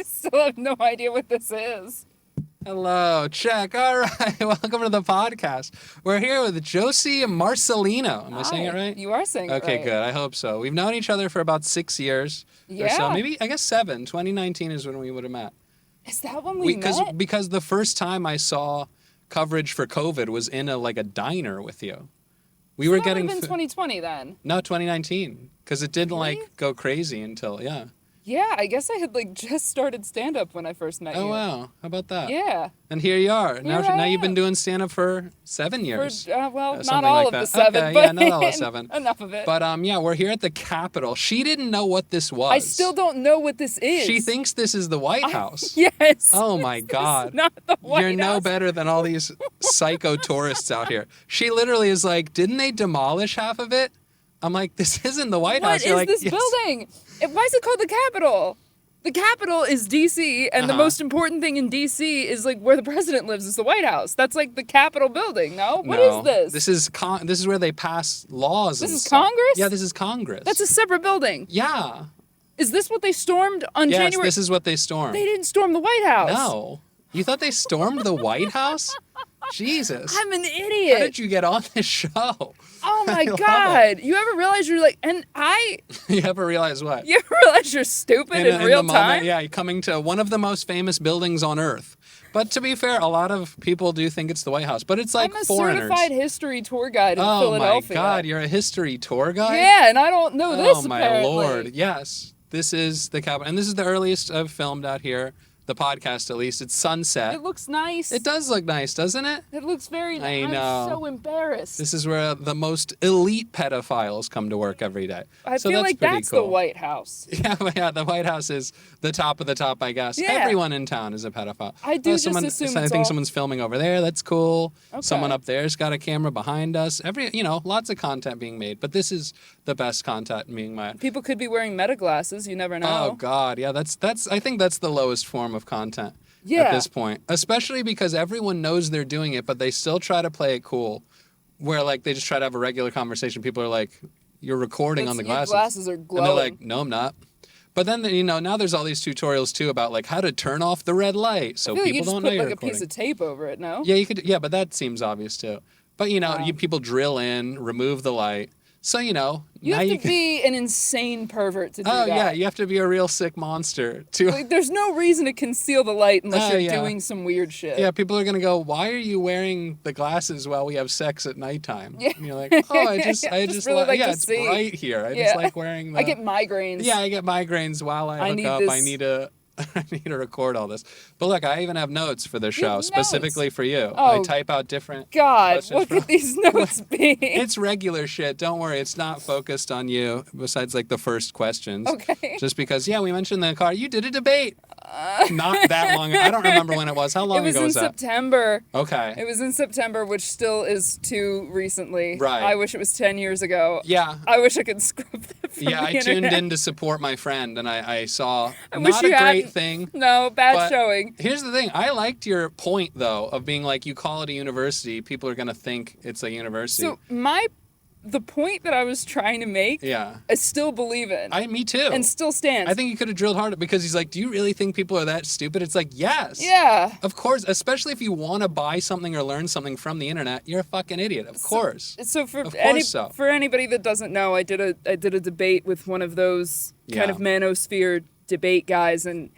still have no idea what this is. Hello, check. All right, welcome to the podcast. We're here with Josie Marcellino. Am I saying it right? You are saying it right. Okay, good. I hope so. We've known each other for about 6 years or so. Yeah. Maybe, I guess 7. 2019 is when we would have met. Is that when we met? Because the first time I saw coverage for COVID was in a diner with you. We were getting... That would have been 2020 then. No, 2019. Because it didn't Really? go crazy until, yeah. Yeah, I guess I had just started stand-up when I first met you. Oh, wow. How about that? Yeah. And here you are. Now I you've been am. doing stand-up for 7 years. Not Something all like of that. the 7, Okay, but yeah, not all of 7. enough of it. But yeah, we're here at the Capitol. She didn't know what this was. I still don't know what this is. She thinks this is the White House. Yes. Oh my God. This is not the White You're no House. better than all these psycho tourists out here. She literally is like, didn't they demolish half of it? I'm like, this isn't the White House. What You're is like, this yes. building? Why is it called the Capitol? The Capitol is D.C., and the most important thing in D.C. is where the president lives is the White House. That's the Capitol building, no? What is this? This is where they pass laws. This and is stuff. Congress? Yeah, this is Congress. That's a separate building. Yeah. Is this what they stormed on Yes, January? this is what they stormed. They didn't storm the White House. No. You thought they stormed the White House? Jesus. I'm an How idiot. did you get on this show? Oh my I love God. You ever realize you're You ever realize what? you ever realize you're stupid in real the time? moment, yeah, you're coming to one of the most famous buildings on Earth. But to be fair, a lot of people do think it's the White House. But it's I'm a foreigners. certified history tour guide in Oh Philadelphia. my God, you're a history tour guide? Yeah, and I don't know this Oh my apparently. Lord, yes. This is the Capitol. And this is the earliest I've filmed out here. The podcast, at least. It's sunset. It looks nice. It does look nice, doesn't it? It looks very I nice. know. I'm so embarrassed. This is where the most elite pedophiles come to work every day. I So feel that's like pretty that's cool. the White House. Yeah, but yeah, the White House is the top of the top, I guess. Yeah. Everyone in town is a pedophile. I do just someone, assume I it's think all- someone's filming over there. That's cool. Okay. Someone up there's got a camera behind us. Lots of content being made, but this is the best content being made. People could be wearing meta glasses. You never know. Oh God, yeah, that's. I think that's the lowest form of content at Yeah. this point, especially because everyone knows they're doing it, but they still try to play it cool, where they just try to have a regular conversation. People are like, "You're recording on the Your glasses." glasses are glowing. And they're like, "No, I'm not." But then now there's all these tutorials too about how to turn off the red light, so I feel like you people just don't know put you're a recording. piece of tape over it, no? Yeah, you could. Yeah, but that seems obvious too. But people drill in, remove the light. So You now have you to can. be an insane pervert to do Oh that. yeah, you have to be a real sick monster to. There's no reason to conceal the light unless Oh, you're yeah. doing some weird shit. Yeah, people are gonna go, "Why are you wearing the glasses while we have sex at nighttime?" Yeah. And you're like, "Oh, I just really like to it's see." bright here. I Yeah. just like wearing the." I get migraines. Yeah, I get migraines while I hook need up. this. I need to. I need to record all this. But look, I even have notes for the You show have specifically for you. Oh. I type out different. God, questions what from- could these notes be? It's regular shit. Don't worry. It's not focused on you. Besides, the first questions. Okay. Just because, we mentioned in the car. You did a debate. Not that long. I don't remember when it was. How long It was ago in was that? September. Okay. It was in September, which still is too recently. Right. I wish it was 10 years ago. Yeah. I wish I could scrub that from Yeah, the I tuned internet. in to support my friend, and I saw I wish not you a great hadn't. thing. No, bad but showing. Here's the thing. I liked your point, though, of being you call it a university, people are going to think it's a university. So the point that I was trying to make, yeah. I still believe in. Me too. and still stands. I think you could have drilled harder because he's like, do you really think people are that stupid? It's like, yes. Yeah. Of course, especially if you want to buy something or learn something from the internet, you're a fucking idiot. Of course. So for Of course so. for anybody that doesn't know, I did a debate with one of those kind of manosphere debate guys, and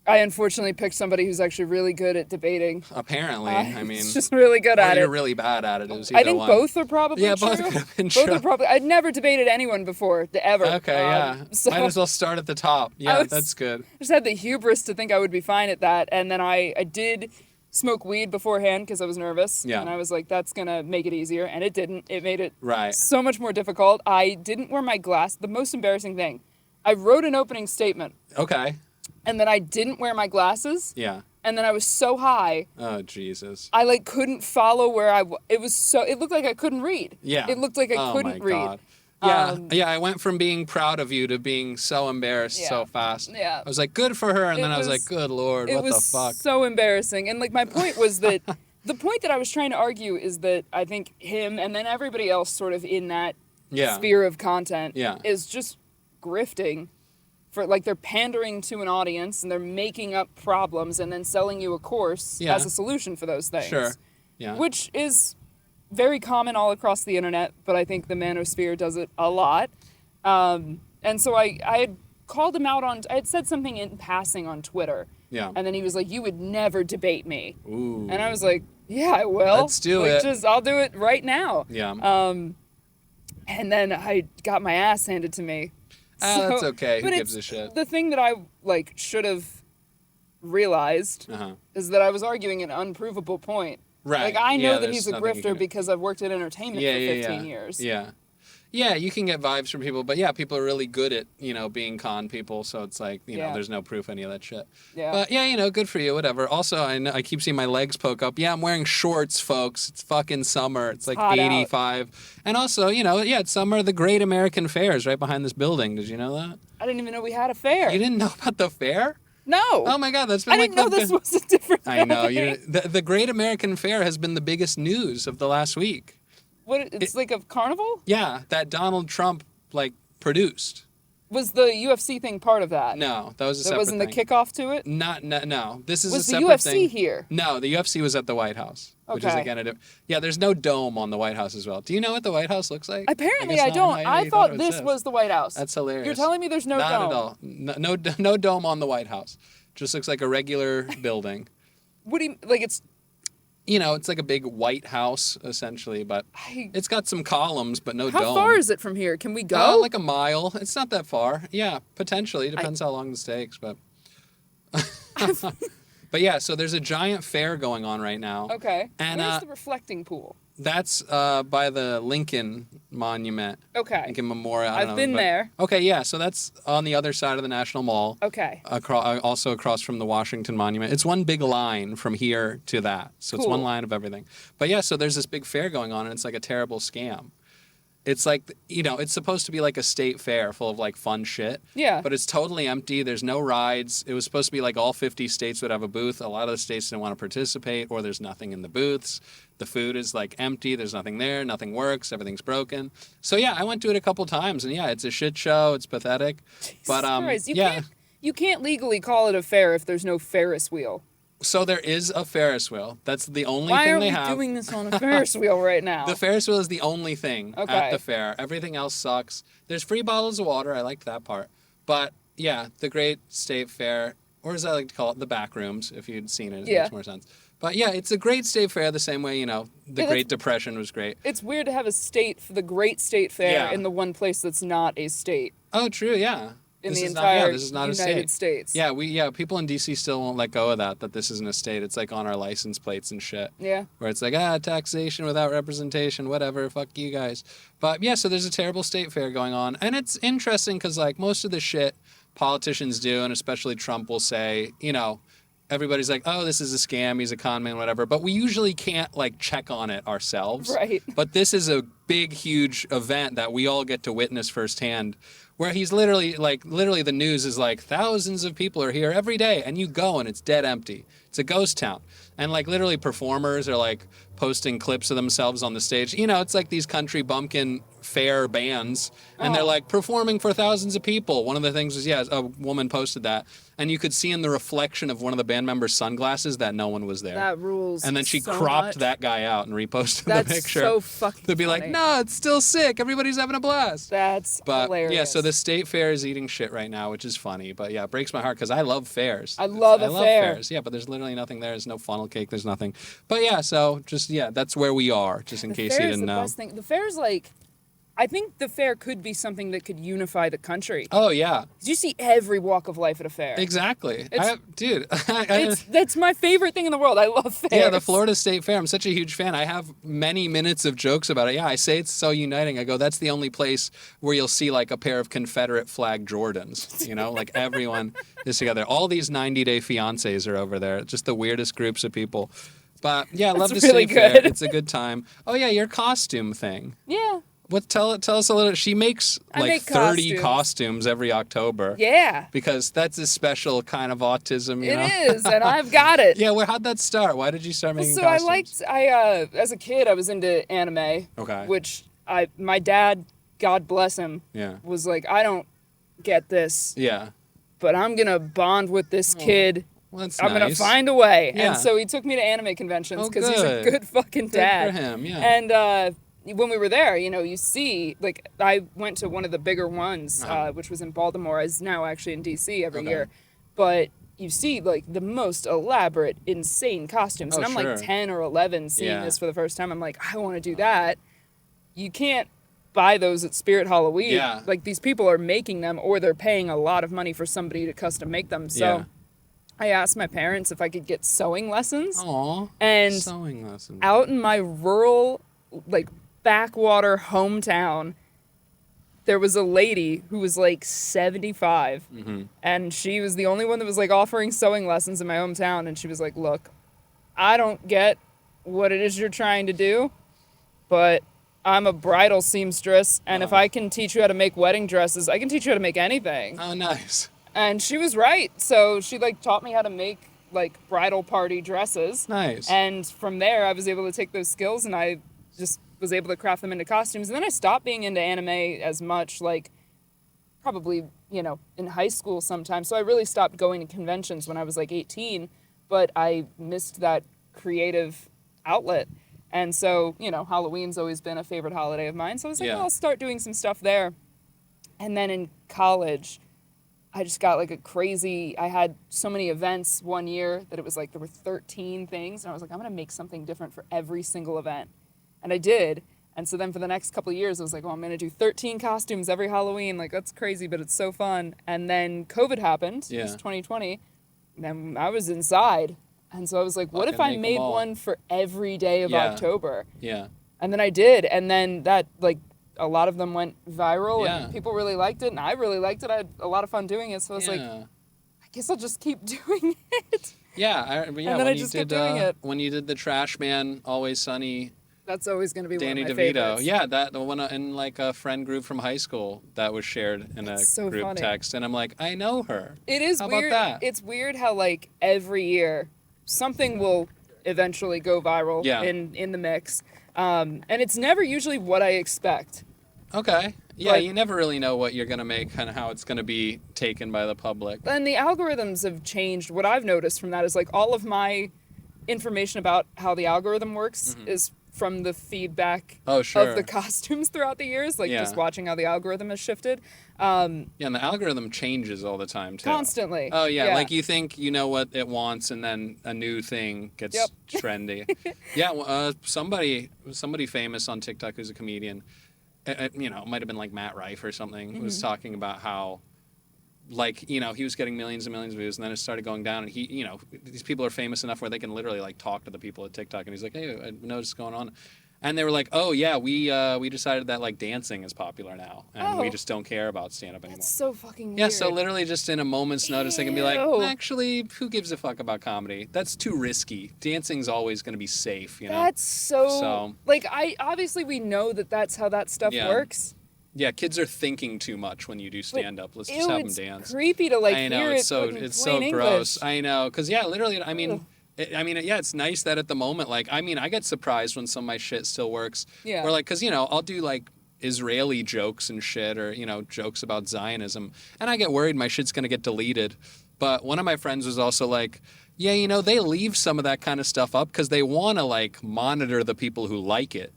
I unfortunately picked somebody who's actually really good at debating. Apparently, I mean, It's just really good or at you're it. really bad at it. It was I either think one. both are probably Yeah, true. both could have been Both true. are probably. I'd never debated anyone before, ever. Okay, yeah. So Might as well start at the top. Yeah, was- that's good. I just had the hubris to think I would be fine at that, and then I did smoke weed beforehand because I was nervous. Yeah. And I was like, that's gonna make it easier, and it didn't. It made it Right. so much more difficult. I didn't wear my glass. The most embarrassing thing, I wrote an opening statement, Okay. and then I didn't wear my glasses, Yeah. and then I was so high, Oh, Jesus. I couldn't follow where it looked like I couldn't read. Yeah. It looked like I Oh, couldn't my read. God. Yeah, I went from being proud of you to being so embarrassed so fast. Yeah. I was like, good for her, and then I was was- like, good Lord, It what was the fuck? so embarrassing. And my point was that the point that I was trying to argue is that I think him and then everybody else sort of in that Yeah. sphere of content Yeah. is just grifting for like they're pandering to an audience and they're making up problems and then selling you a course as a solution for those things. Sure. Yeah. Which is very common all across the internet, but I think the manosphere does it a lot. And so I had called him out I had said something in passing on Twitter. Yeah. And then he was like, "You would never debate me." Ooh. And I was like, "Yeah, I will. Let's do it. I'll do it right now." Yeah. And then I got my ass handed to me. That's okay. Who but gives a shit? The thing that I should have realized is that I was arguing an unprovable point. Right. Like I know that there's he's a nothing you grifter can- because I've worked in entertainment for 15 years. Yeah. Yeah, you can get vibes from people, but yeah, people are really good at, being con people, so it's like, there's no proof any of that shit. Yeah. But yeah, good for you, whatever. Also, I keep seeing my legs poke up. Yeah, I'm wearing shorts, folks. It's fucking summer. It's like hot 85. Out. And also, it's summer. The Great American Fair is right behind this building. Did you know that? I didn't even know we had a fair. You didn't know about the fair? No. Oh my God, that's been I didn't know this was a different I know. building. The Great American Fair has been the biggest news of the last week. It's like a carnival? Yeah, that Donald Trump, produced. Was the UFC thing part of that? No, that was a separate wasn't thing. the kickoff to it? No. This is was a separate the UFC thing. here? No, the UFC was at the White House, which is Okay. again there's no dome on the White House as well. Do you know what the White House looks like? Apparently guess I not. don't. Yeah, I you thought it this says. was the White House. That's hilarious. You're telling me there's no Not dome? at all. No dome on the White House. Just looks like a regular building. What do you it's It's like a big white house essentially, but it's got some columns but no dome. How far is it from here? Can we go? Like a mile. It's not that far. Yeah, potentially. Depends how long this takes, but but yeah, so there's a giant fair going on right now. Okay. And where's the reflecting pool? That's by the Lincoln Monument. Okay. Lincoln Memorial. I don't know, I've been there. Okay, yeah, so that's on the other side of the National Mall. Okay. Also across from the Washington Monument. It's one big line from here to that. So it's one line of everything. But yeah, so there's this big fair going on, and it's like a terrible scam. It's like, it's supposed to be like a state fair full of fun shit. Yeah. But it's totally empty. There's no rides. It was supposed to be like all 50 states would have a booth. A lot of the states didn't want to participate, or there's nothing in the booths. The food is empty. There's nothing there. Nothing works. Everything's broken. So yeah, I went to it a couple times, and yeah, it's a shit show. It's pathetic. Jesus But Christ. yeah. You can't legally call it a fair if there's no Ferris wheel. So there is a Ferris wheel. That's the only Why thing are they we have. doing this on a Ferris wheel right now? The Ferris wheel is the only thing Okay. at the fair. Everything else sucks. There's free bottles of water. I liked that part. But yeah, the Great State Fair, or as I like to call it, the back rooms, if you'd seen it, it makes more sense. But yeah, it's a great state fair the same way, the Great Depression was great. It's weird to have a state for the Great State Fair in the one place that's not a state. Oh, true, yeah. In this the is entire this is not United a state. States. Yeah, people in DC still won't let go of that this isn't a state. It's on our license plates and shit. Yeah. Where it's taxation without representation, whatever, fuck you guys. But yeah, so there's a terrible state fair going on. And it's interesting because most of the shit politicians do, and especially Trump will say, everybody's like, oh, this is a scam, he's a con man, whatever. But we usually can't check on it ourselves. Right. But this is a big, huge event that we all get to witness firsthand, where he's literally the news is thousands of people are here every day, and you go and it's dead empty. It's a ghost town. And literally performers are posting clips of themselves on the stage. It's these country bumpkin fair bands, and they're performing for thousands of people. One of the things was, a woman posted that, and you could see in the reflection of one of the band members' sunglasses that no one was there. That rules. And then she so cropped much. that guy out and reposted That's the picture. so fucking to be funny. no, it's still sick. Everybody's having a blast. That's But hilarious. yeah, so the state fair is eating shit right now, which is funny. But yeah, it breaks my heart because I love fairs. I love fair. fairs. Yeah, but there's literally nothing there. There's no funnel cake. There's nothing. But yeah, so that's where we are. Just in The case you fair is didn't the know. best thing. The fair's I think the fair could be something that could unify the country. Oh yeah, You see every walk of life at a fair. exactly. Dude, that's my favorite thing in the world. I love fairs. Yeah, the Florida State Fair. I'm such a huge fan. I have many minutes of jokes about it. Yeah, I say it's so uniting. I go, that's the only place where you'll see a pair of Confederate flag Jordans. Everyone is together. All these 90-day fiancés are over there. Just the weirdest groups of people. But yeah, I love the really State Fair. good. It's a good time. Oh yeah, your costume thing. Yeah. Tell us a little. She makes I make 30 costumes every October. Yeah. Because that's a special kind of autism, you know? It is, and I've got it. Yeah, how'd that start? Why did you start making So costumes? as a kid, I was into anime. Okay. Which my dad, God bless him, Yeah. was like, I don't get this. Yeah. but I'm going to bond with this kid. Well, that's I'm nice. going to find a way. Yeah. And so he took me to anime conventions because he's a good. good fucking dad. Good for him, yeah. And when we were there, you know, you see, like, I went to one of the bigger ones, which was in Baltimore. It's now actually in D.C. every year. But you see, like, the most elaborate, insane costumes. And I'm like 10 or 11 seeing this for the first time. I'm like, I want to do that. You can't buy those at Spirit Halloween. Yeah. Like, these people are making them, or they're paying a lot of money for somebody to custom make them. So I asked my parents if I could get sewing lessons. Aw, and sewing lessons. Out in my rural, like, backwater hometown, there was a lady who was like 75, and she was the only one that was like offering sewing lessons in my hometown. And she was like, look, I don't get what it is you're trying to do, but I'm a bridal seamstress, and if I can teach you how to make wedding dresses, I can teach you how to make anything. Oh, nice. And she was right. So she like taught me how to make like bridal party dresses. Nice. And from there, I was able to take those skills and I just was able to craft them into costumes. And then I stopped being into anime as much, like probably, you know, in high school sometime. So I really stopped going to conventions when I was like 18, but I missed that creative outlet. And so, you know, Halloween's always been a favorite holiday of mine. So I was like, well, I'll start doing some stuff there. And then in college, I just got like I had so many events one year that it was like there were 13 things. And I was like, I'm going to make something different for every single event. And I did. And so then for the next couple of years, I was like, well, I'm going to do 13 costumes every Halloween. Like, that's crazy, but it's so fun. And then COVID happened. It was 2020. And then I was inside. And so I was like, what if I made one for every day of October? Yeah. And then I did. And then that, like, a lot of them went viral and people really liked it. And I really liked it. I had a lot of fun doing it. So I was like, I guess I'll just keep doing it. Yeah. And then I just kept doing it. When you did the Trash Man, Always Sunny. That's always going to be Danny one of my DeVito. favorites. Yeah, the one in like a friend group from high school that was shared in a group text. And I'm like, I know her. It is weird. About that? It's weird how like every year something will eventually go viral in the mix. And it's never usually what I expect. Okay. Yeah, you never really know what you're going to make and how it's going to be taken by the public. And the algorithms have changed. What I've noticed from that is like all of my information about how the algorithm works is from the feedback of the costumes throughout the years, like just watching how the algorithm has shifted. And the algorithm changes all the time, too. Constantly. Oh, yeah. Like you think you know what it wants, and then a new thing gets trendy. Somebody famous on TikTok who's a comedian, you know, it might have been like Matt Rife or something, was talking about how, like, you know, he was getting millions and millions of views, and then it started going down, and he, you know, these people are famous enough where they can literally, like, talk to the people at TikTok, and he's like, hey, I noticed what's going on. And they were like, oh, yeah, we decided that, like, dancing is popular now, and we just don't care about stand-up anymore. That's so fucking weird. Yeah, so literally just in a moment's notice, they can be like, actually, who gives a fuck about comedy? That's too risky. Dancing's always going to be safe, you know? That's so... Like, obviously we know that that's how that stuff works. Yeah, kids are thinking too much when you do stand-up. Let's just have them dance. It's creepy to, like, I know, hear it's so gross. English. I know, because, yeah, literally, I mean... it's nice that at the moment, like, I mean, I get surprised when some of my shit still works. Yeah. Or, like, because, you know, I'll do, like, Israeli jokes and shit, or, you know, jokes about Zionism, and I get worried my shit's going to get deleted. But one of my friends was also like, yeah, you know, they leave some of that kind of stuff up because they want to, like, monitor the people who like it.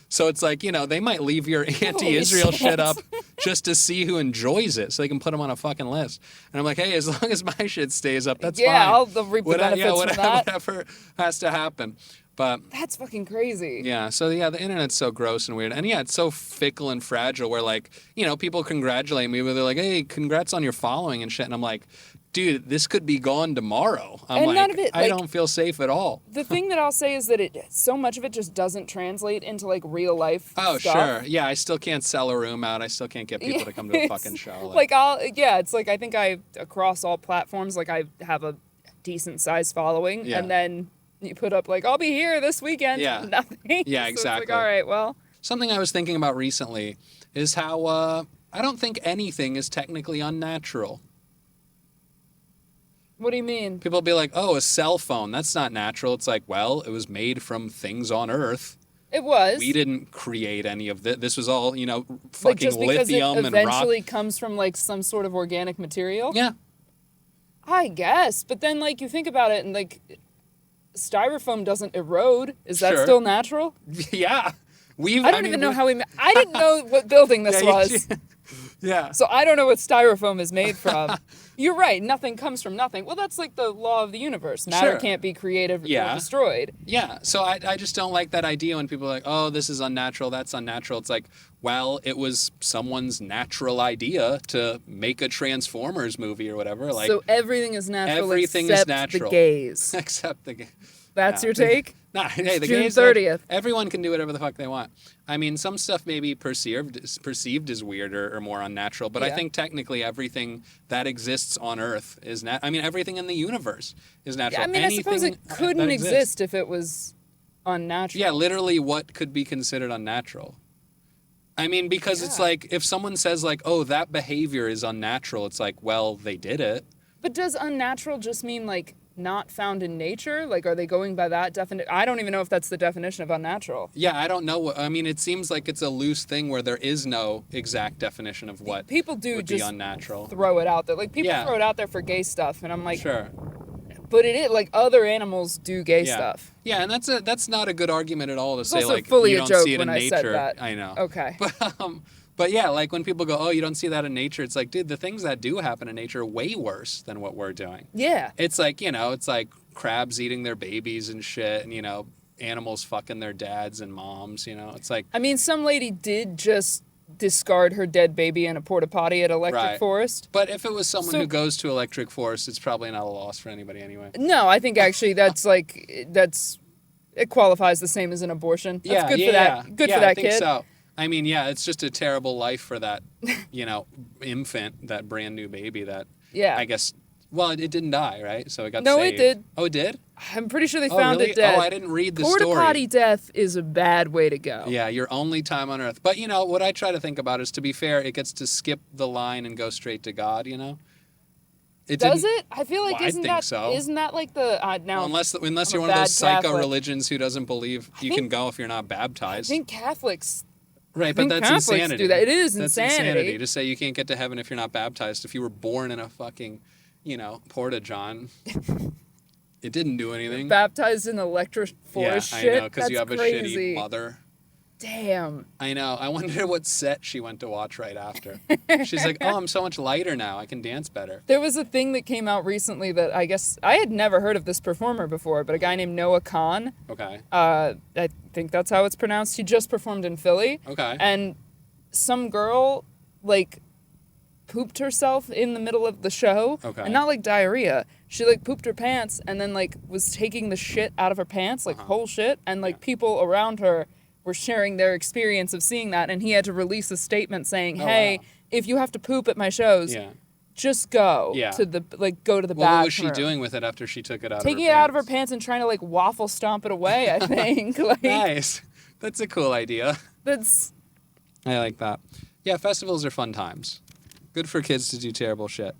So it's like, you know, they might leave your anti-Israel shit up just to see who enjoys it so they can put them on a fucking list. And I'm like, hey, as long as my shit stays up, that's fine. Yeah, I'll reap the benefits from that. Whatever has to happen. But that's fucking crazy. Yeah, so yeah, the internet's so gross and weird. And yeah, it's so fickle and fragile where, like, you know, people congratulate me where they're like, hey, congrats on your following and shit. And I'm like, dude, this could be gone tomorrow. I'm like, none of it, I don't feel safe at all. The thing that I'll say is that so much of it just doesn't translate into, like, real life stuff. Sure. Yeah, I still can't sell a room out. I still can't get people to come to a fucking show. It's like I think across all platforms, like, I have a decent sized following. Yeah. And then you put up, like, I'll be here this weekend. Yeah. Nothing. Yeah, so exactly. It's like, all right, well. Something I was thinking about recently is how I don't think anything is technically unnatural. What do you mean? People will be like, oh, a cell phone, that's not natural. It's like, well, it was made from things on Earth. It was. We didn't create any of this. This was all, you know, Like, fucking just because lithium it and rock. eventually comes from, like, some sort of organic material? Yeah. I guess. But then, like, you think about it and, like, styrofoam doesn't erode. Is that Sure. still natural? Yeah. I don't even know how we... I didn't know what building this was. Yeah. So I don't know what styrofoam is made from. You're right. Nothing comes from nothing. Well, that's like the law of the universe. Matter Sure. can't be created Yeah. or destroyed. Yeah, so I just don't like that idea when people are like, oh, this is unnatural, that's unnatural. It's like, well, it was someone's natural idea to make a Transformers movie or whatever. Like, So everything is natural everything is except natural. the gays. except the... That's Yeah. your take? Nah, hey, the June gays, 30th. everyone can do whatever the fuck they want. I mean, some stuff may be perceived as weirder or more unnatural, but I Yeah. think technically everything that exists on Earth is I mean, everything in the universe is natural. Yeah, I mean, I suppose Anything it couldn't that exists. exist if it was unnatural. Yeah, literally what could be considered unnatural? I mean, because it's Yeah. like, if someone says like, oh, that behavior is unnatural, it's like, well, they did it. But does unnatural just mean, like, not found in nature? Like, are they going by that definition? I don't even know if that's the definition of unnatural. Yeah, I don't know. I mean, it seems like it's a loose thing where there is no exact definition of what People do would be just unnatural. throw it out there. Like, people Yeah. throw it out there for gay stuff, and I'm like, Sure. but it is, like, other animals do gay Yeah. stuff. Yeah, and that's not a good argument at all to say also like fully you a don't joke see it when in I nature. said that. I know. Okay. But yeah, like when people go, oh, you don't see that in nature, it's like, dude, the things that do happen in nature are way worse than what we're doing. Yeah. It's like, you know, it's like crabs eating their babies and shit, and, you know, animals fucking their dads and moms, you know. It's like, I mean, some lady did just discard her dead baby in a porta potty at Electric Right. Forest. but if it was someone So- who goes to Electric Forest, it's probably not a loss for anybody anyway. No, I think actually that's like, it qualifies the same as an abortion. That's Yeah, good yeah, for that. yeah. Good Yeah, for that I think kid. so. I mean, yeah, it's just a terrible life for that, you know, infant, that brand new baby that, Yeah. I guess, well, it didn't die, right? So it got No, saved. it did. Oh, it did? I'm pretty sure they Oh, found really? it dead. Oh, I didn't read the Porta story. potty death is a bad way to go. Yeah, your only time on earth. But, you know, what I try to think about is, to be fair, it gets to skip the line and go straight to God, you know? It Does didn't- it? I feel like Well, I isn't think that so. isn't that like the now? Well, unless I'm you're a one of bad those psycho Catholic. religions who doesn't believe you can think- go if you're not I baptized. think Catholics. Right, I but think that's Catholics insanity. do that. It is That's insanity. To say you can't get to heaven if you're not baptized. If you were born in a fucking, you know, porta john, it didn't do anything. Baptized in Electric Forest yeah, shit. I know, because you have That's a crazy. shitty mother. Damn. I know. I wonder what set she went to watch right after. She's like, oh, I'm so much lighter now. I can dance better. There was a thing that came out recently that I guess I had never heard of this performer before, but a guy named Noah Khan. Okay. I think that's how it's pronounced. He just performed in Philly. Okay. And some girl, like, pooped herself in the middle of the show. Okay. And not like diarrhea. She, like, pooped her pants and then, like, was taking the shit out of her pants, like, whole shit. And, like, people around her were sharing their experience of seeing that. And he had to release a statement saying, Oh, hey, wow. if you have to poop at my shows, Yeah. just go Yeah. to the, like, go to the Well, bathroom. what was she doing with it after she took it out Taking of her it out of her pants? pants and trying to, like, waffle stomp it away, I think. Like, Nice. That's a cool idea. that's... I like that. Yeah, festivals are fun times. Good for kids to do terrible shit.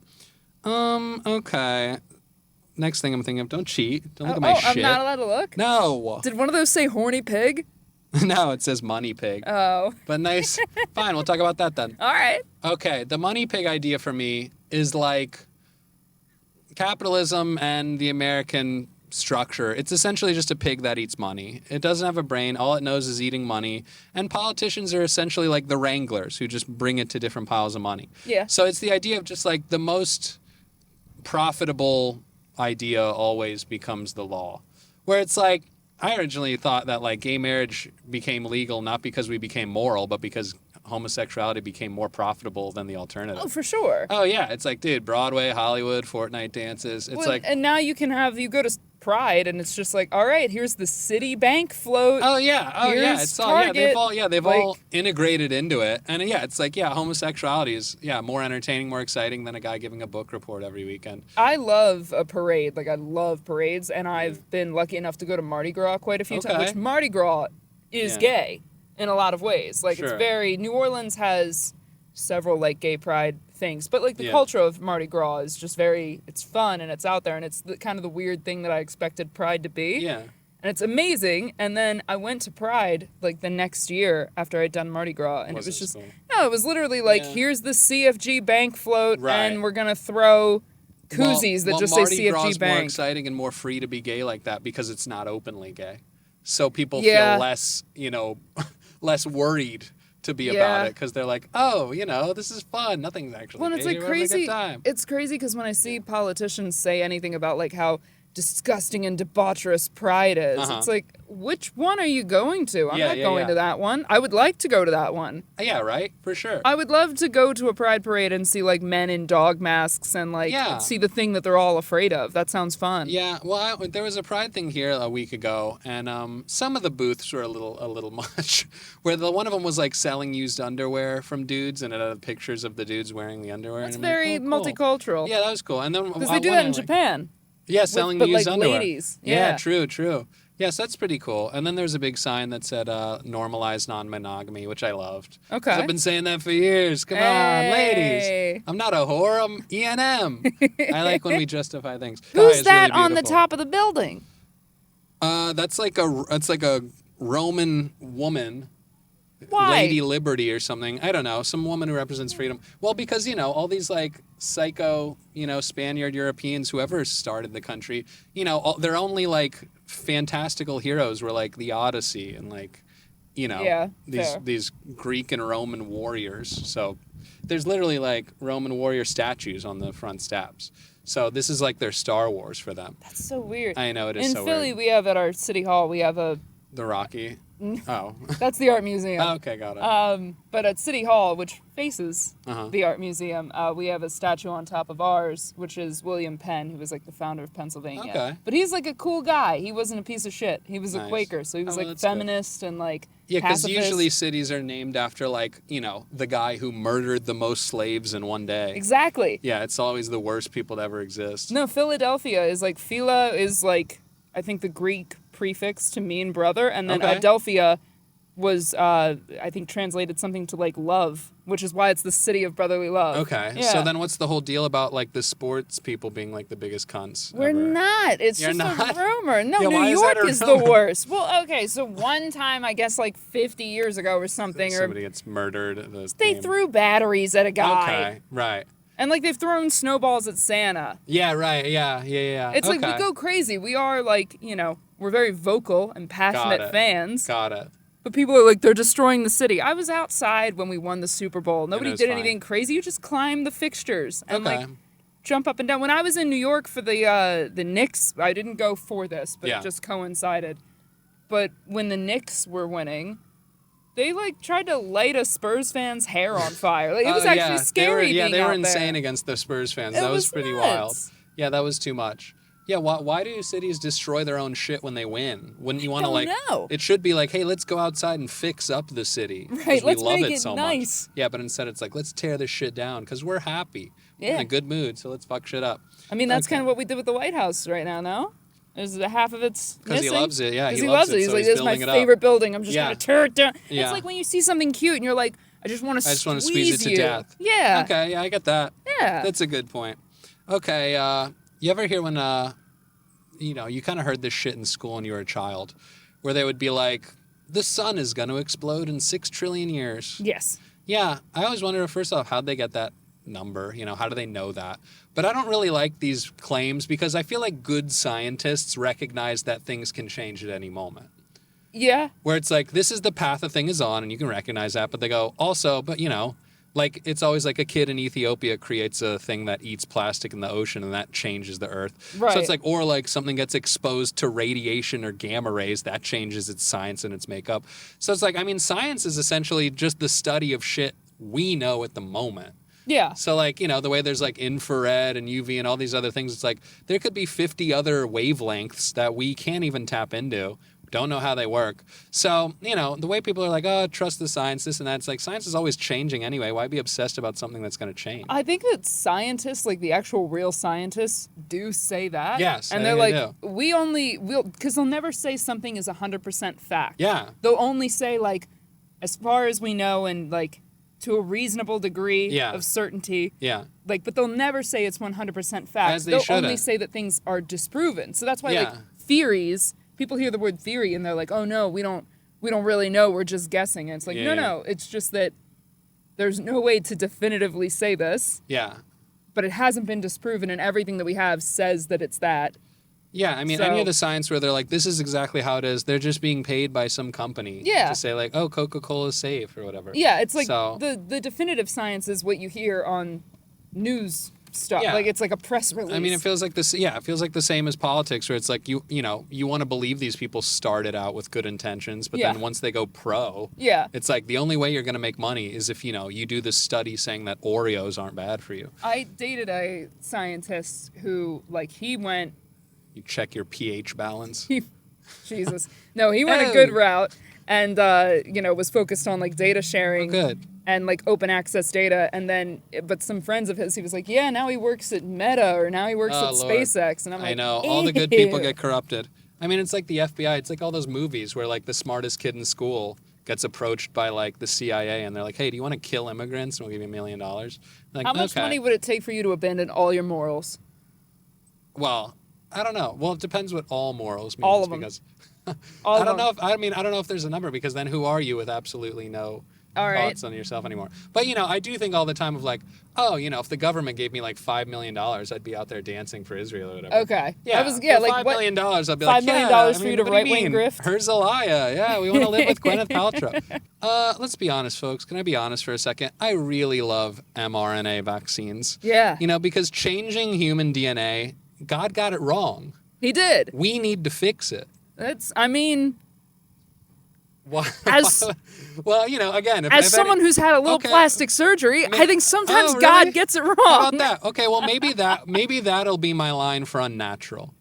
Okay. Next thing I'm thinking of, don't cheat. Don't look at my I'm shit. not allowed to look? No. Did one of those say horny pig? No, it says money pig. Oh. But nice. Fine, we'll talk about that then. All right. Okay, the money pig idea for me is like capitalism and the American structure. It's essentially just a pig that eats money. It doesn't have a brain. All it knows is eating money. And politicians are essentially like the wranglers who just bring it to different piles of money. Yeah. So it's the idea of just like the most profitable idea always becomes the law. Where it's like, I originally thought that like gay marriage became legal not because we became moral, but because homosexuality became more profitable than the alternative. Oh, for sure. Oh yeah, it's like, dude, Broadway, Hollywood, Fortnite dances. It's Well, like, and now you go to Pride and it's just like, all right, here's the Citibank float. oh yeah, Here's it's all they've like- all integrated into it, and yeah, it's like, yeah, homosexuality is more entertaining, more exciting than a guy giving a book report every weekend. I love a parade. Like, I love parades, and I've been lucky enough to go to Mardi Gras quite a few times, Okay. which Mardi Gras is Yeah. gay in a lot of ways. Like, Sure. it's very... New Orleans has several, like, gay pride things, but, like, the Yeah. culture of Mardi Gras is just very... It's fun, and it's out there, and it's kind of the weird thing that I expected Pride to be. Yeah, And it's amazing. And then I went to Pride like the next year after I'd done Mardi Gras. And it was just, no, it was literally like, here's the CFG bank float and we're going to throw koozies that just Mardi say Gras CFG is bank. more exciting and more free to be gay like that because it's not openly gay. So people feel less, less worried to be about it because they're like, oh, this is fun. Nothing's actually well, it's gay. like We're having a crazy. good time. It's crazy because when I see politicians say anything about like how disgusting and debaucherous Pride is, it's like, which one are you going to? I'm not going to that one. I would like to go to that one. Yeah, right? For sure. I would love to go to a Pride parade and see like men in dog masks and like see the thing that they're all afraid of. That sounds fun. Yeah, well, there was a Pride thing here a week ago, and some of the booths were a little much. Where one of them was like selling used underwear from dudes, and it had pictures of the dudes wearing the underwear. That's and very multicultural. Yeah, that was cool. And then because they do that in Japan. Yeah, selling but used like underwear. Ladies. Yeah, true. Yes, that's pretty cool. And then there's a big sign that said normalize non-monogamy, which I loved. Okay. I've been saying that for years. Come on, ladies. I'm not a whore, I'm E&M. I like when we justify things. Who's that really on the top of the building? That's like a Roman woman. Why? Lady Liberty or something. I don't know. Some woman who represents freedom. Well, because, all these like psycho, Spaniard Europeans, whoever started the country, their only like fantastical heroes were like the Odyssey and like, these Greek and Roman warriors. So there's literally like Roman warrior statues on the front steps. So this is like their Star Wars for them. That's so weird. I know, it is in so Philly, weird. we have at our city hall, we have a... The Rocky? Oh. That's the art museum. Oh, okay, got it. But at City Hall, which faces the art museum, we have a statue on top of ours, which is William Penn, who was like the founder of Pennsylvania. Okay. But he's like a cool guy. He wasn't a piece of shit. He was a Quaker, so he was like feminist and like because pacifist. usually cities are named after like, the guy who murdered the most slaves in one day. Exactly. Yeah, it's always the worst people to ever exist. No, Philadelphia is like, Phila is like, I think the Greek prefix to mean brother, and then Adelphia was, I think, translated something to like love, which is why it's the city of brotherly love. Okay, yeah. So then what's the whole deal about like the sports people being like the biggest cunts? We're ever? not. It's You're just not? a rumor. No, Yeah, New is York that a is rumor? the worst. Well, okay, so one time, I guess like 50 years ago or something, Somebody gets murdered. They threw batteries at a guy. Okay, right. And like they've thrown snowballs at Santa. Yeah, right. Yeah. It's like we go crazy. We are like, we're very vocal and passionate fans. Got it. But people are like, they're destroying the city. I was outside when we won the Super Bowl. Nobody did anything crazy. You just climb the fixtures and like jump up and down. When I was in New York for the Knicks, I didn't go for this, but it just coincided. But when the Knicks were winning, they like tried to light a Spurs fan's hair on fire. Like it was actually scary. They were out insane there. against the Spurs fans. It That was was pretty nuts. wild. Yeah, that was too much. Yeah, why do cities destroy their own shit when they win? Wouldn't you want to like? know. It should be like, hey, let's go outside and fix up the city. Right, We let's love make it it so nice. much. Yeah, but instead it's like, let's tear this shit down because we're happy. We're in Yeah. a good mood, so let's fuck shit up. I mean, that's kind of what we did with the White House right now. No, there's a half of it's Because he missing. loves it. Yeah, Because he loves it. He's So like, he's this is my building it up. favorite building. I'm just Yeah. gonna tear it down. Yeah. It's like when you see something cute and you're like, I just want to squeeze it to death. Yeah. Okay, yeah, I get that. Yeah. That's a good point. Okay, you ever hear when, you kind of heard this shit in school when you were a child, where they would be like, the sun is going to explode in 6 trillion years. Yes. Yeah, I always wonder, first off, how'd they get that number? How do they know that? But I don't really like these claims because I feel like good scientists recognize that things can change at any moment. Yeah. Where it's like, this is the path the thing is on, and you can recognize that, but they go, also, but like it's always like a kid in Ethiopia creates a thing that eats plastic in the ocean and that changes the earth. Right. So it's like, or like something gets exposed to radiation or gamma rays, that changes its science and its makeup. So it's like, I mean, science is essentially just the study of shit we know at the moment. Yeah. So like, the way there's like infrared and UV and all these other things, it's like there could be 50 other wavelengths that we can't even tap into. Don't know how they work. So, the way people are like, oh, trust the science, this and that. It's like science is always changing anyway. Why be obsessed about something that's going to change? I think that scientists, like the actual real scientists, do say that. Yes, and I they're think like, we'll, because they'll never say something is 100% fact. Yeah. They'll only say like, as far as we know, and like to a reasonable degree of certainty. Yeah. Like, but they'll never say it's 100% fact. As they They'll shouldn't. only say that things are disproven. So that's why Yeah. like theories people hear the word theory and they're like, oh no, we don't really know, we're just guessing. And it's like, no, it's just that there's no way to definitively say this. Yeah. But it hasn't been disproven, and everything that we have says that it's that. Yeah, I mean, any of the science where they're like, this is exactly how it is, they're just being paid by some company to say, like, oh, Coca-Cola is safe or whatever. Yeah, it's like the definitive science is what you hear on news stuff. Yeah. Like, it's like a press release. I mean, it feels like this. Yeah, it feels like the same as politics, where it's like you want to believe these people started out with good intentions, but then once they go pro, it's like the only way you're going to make money is if you do this study saying that Oreos aren't bad for you. I dated a scientist who, like, he went. You check your pH balance. Jesus, no, he went a good route, and was focused on like data sharing. Good. And like open access data, and then, but some friends of his, he was like, yeah, now he works at Meta, or now he works at Lord. SpaceX, and I'm like, I know, all the good people get corrupted. I mean, it's like the FBI. It's like all those movies where like the smartest kid in school gets approached by like the CIA, and they're like, hey, do you want to kill immigrants? And we'll give you $1 million. Like, how much money would it take for you to abandon all your morals? Well, I don't know. Well, it depends what all morals means. All of them. Because all I don't know if there's a number, because then who are you with absolutely no thoughts on yourself anymore? But I do think all the time of like, oh, if the government gave me like $5 million, I'd be out there dancing for Israel or whatever. Okay. Yeah. Like $5 million, I'd be like, $5 million for you to right wing grift. Herzliya. Yeah, we want to live with Gwyneth Paltrow. Let's be honest, folks. Can I be honest for a second? I really love mRNA vaccines. Yeah. Because changing human DNA, God got it wrong. He did. We need to fix it. Well, again, as someone who's had a little plastic surgery, I think sometimes really? God gets it wrong. How about that? Okay, well, maybe that'll be my line for unnatural.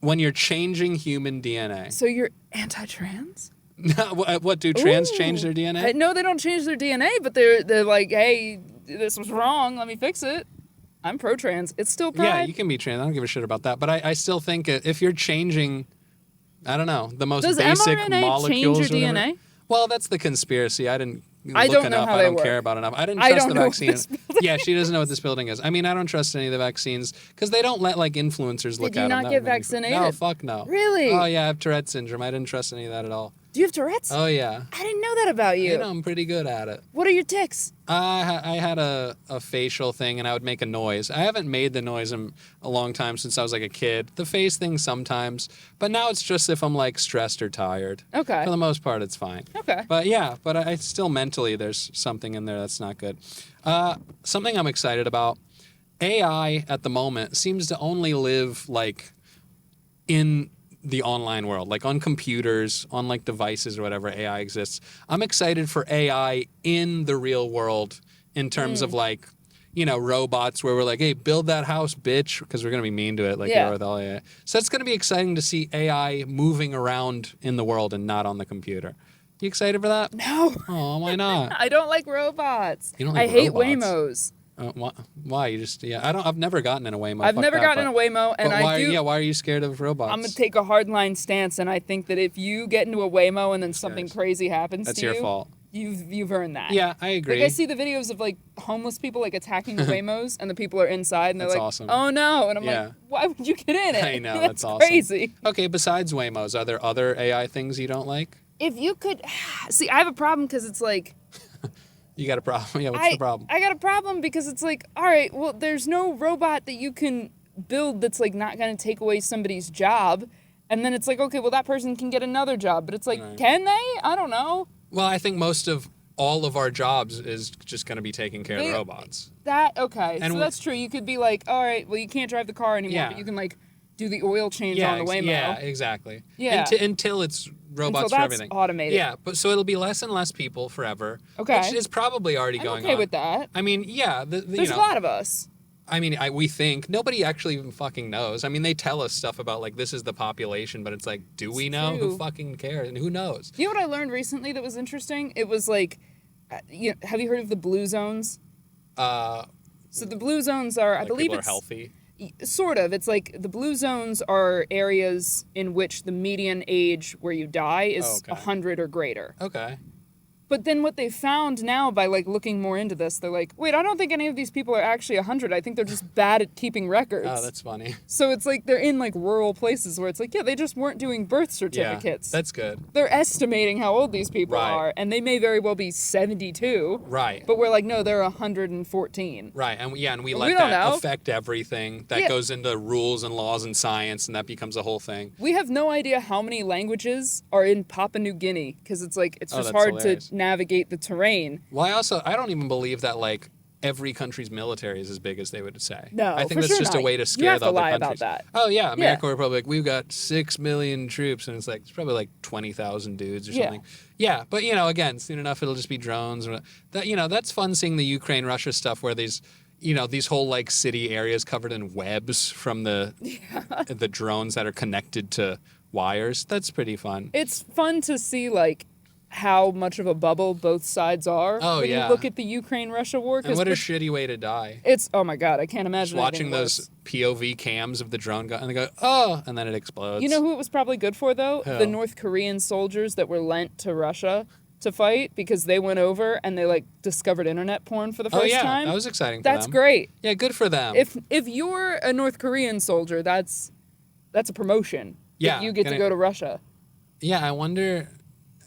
When you're changing human DNA. So you're anti-trans? What do trans change their DNA? No, they don't change their DNA, but they're like, hey, this was wrong. Let me fix it. I'm pro-trans. It's still pride. Yeah, you can be trans. I don't give a shit about that. But I still think if you're changing, I don't know, the most basic mRNA molecules. Does mRNA change your DNA? Well, that's the conspiracy. I didn't look don't it know up. how I they don't work. care about enough. I didn't trust the vaccine. Yeah, she doesn't know what this building is. I mean, I don't trust any of the vaccines because they don't let like influencers look at them. Did you not get vaccinated? No, fuck no. Really? Oh yeah, I have Tourette syndrome. I didn't trust any of that at all. Do you have Tourette's? Oh yeah. I didn't know that about you. I'm pretty good at it. What are your tics? I had a facial thing, and I would make a noise. I haven't made the noise in a long time, since I was like a kid. The face thing sometimes, but now it's just if I'm like stressed or tired. Okay. For the most part, it's fine. Okay. But yeah, I still mentally, there's something in there that's not good. Something I'm excited about, AI at the moment seems to only live like in the online world, like on computers, on like devices or whatever AI exists. I'm excited for AI in the real world in terms of like, robots where we're like, hey, build that house, bitch, because we're going to be mean to it like we are with all AI. So it's going to be exciting to see AI moving around in the world and not on the computer. You excited for that? No. Oh, why not? I don't like robots. You don't like I hate robots? Waymos. Why? You just I've never gotten in a Waymo. I've never gotten in a Waymo, and why are you scared of robots? I'm gonna take a hardline stance, and I think that if you get into a Waymo and then something crazy happens that's to you, your fault. You've earned that. Yeah, I agree. Like I see the videos of like homeless people like attacking the Waymos, and the people are inside, and they're that's like, awesome. "Oh no!" And I'm like, "Why would you get in it?" I know that's awesome. Crazy. Okay, besides Waymos, are there other AI things you don't like? If you could see, I have a problem because it's like. You got a problem? Yeah, what's the problem? I got a problem because it's like, all right, well, there's no robot that you can build that's like not going to take away somebody's job. And then it's like, okay, well, that person can get another job. But it's like, can they? I don't know. Well, I think most of all of our jobs is just going to be taking care of robots. Okay. So that's true. You could be like, all right, well, you can't drive the car anymore, but you can like do the oil change on the Waymo. Yeah, exactly. Yeah. Until it's robots for everything. Automated. Yeah, but so it'll be less and less people forever. Okay. Which is probably already going on. Okay with that. I mean, yeah. There's a lot of us. I mean, we think. Nobody actually even fucking knows. I mean, they tell us stuff about, like, this is the population, but it's like, do we know? True. Who fucking cares? And who knows? You know what I learned recently that was interesting? It was like, have you heard of the blue zones? So the blue zones are, I believe people it's... are healthy? Sort of. It's like the blue zones are areas in which the median age where you die is 100 or greater. Okay. But then what they found now by like looking more into this, they're like, wait, I don't think any of these people are actually 100. I think they're just bad at keeping records. Oh, that's funny. So it's like they're in like rural places where it's like, yeah, they just weren't doing birth certificates. Yeah, that's good. They're estimating how old these people are, and they may very well be 72. Right. But we're like, no, they're 114. Right, and we We let don't that know. affect everything. That goes into rules and laws and science, and that becomes a whole thing. We have no idea how many languages are in Papua New Guinea because it's like it's just that's hard hilarious. to navigate the terrain. Well, I don't even believe that like every country's military is as big as they would say. No, I think for that's sure just not. a way to You scare have the to other lie about countries. that. Oh yeah, American Yeah. Republic, we've got 6 million troops, and it's like it's probably like 20,000 dudes or Yeah. something. Yeah, but again, soon enough it'll just be drones. Or that that's fun seeing the Ukraine-Russia stuff where these whole like city areas covered in webs from the drones that are connected to wires. That's pretty fun. It's fun to see like how much of a bubble both sides are when you look at the Ukraine-Russia war. And what a shitty way to die. It's, oh my God, I can't imagine Just watching anything those worse. POV cams of the drone and they go, oh, and then it explodes. You know who it was probably good for, though? Who? The North Korean soldiers that were lent to Russia to fight because they went over and they like discovered internet porn for the first time. That was exciting for That's them. great. Yeah, good for them. If you're a North Korean soldier, that's a promotion. Yeah, That you get to go to Russia. Yeah, I wonder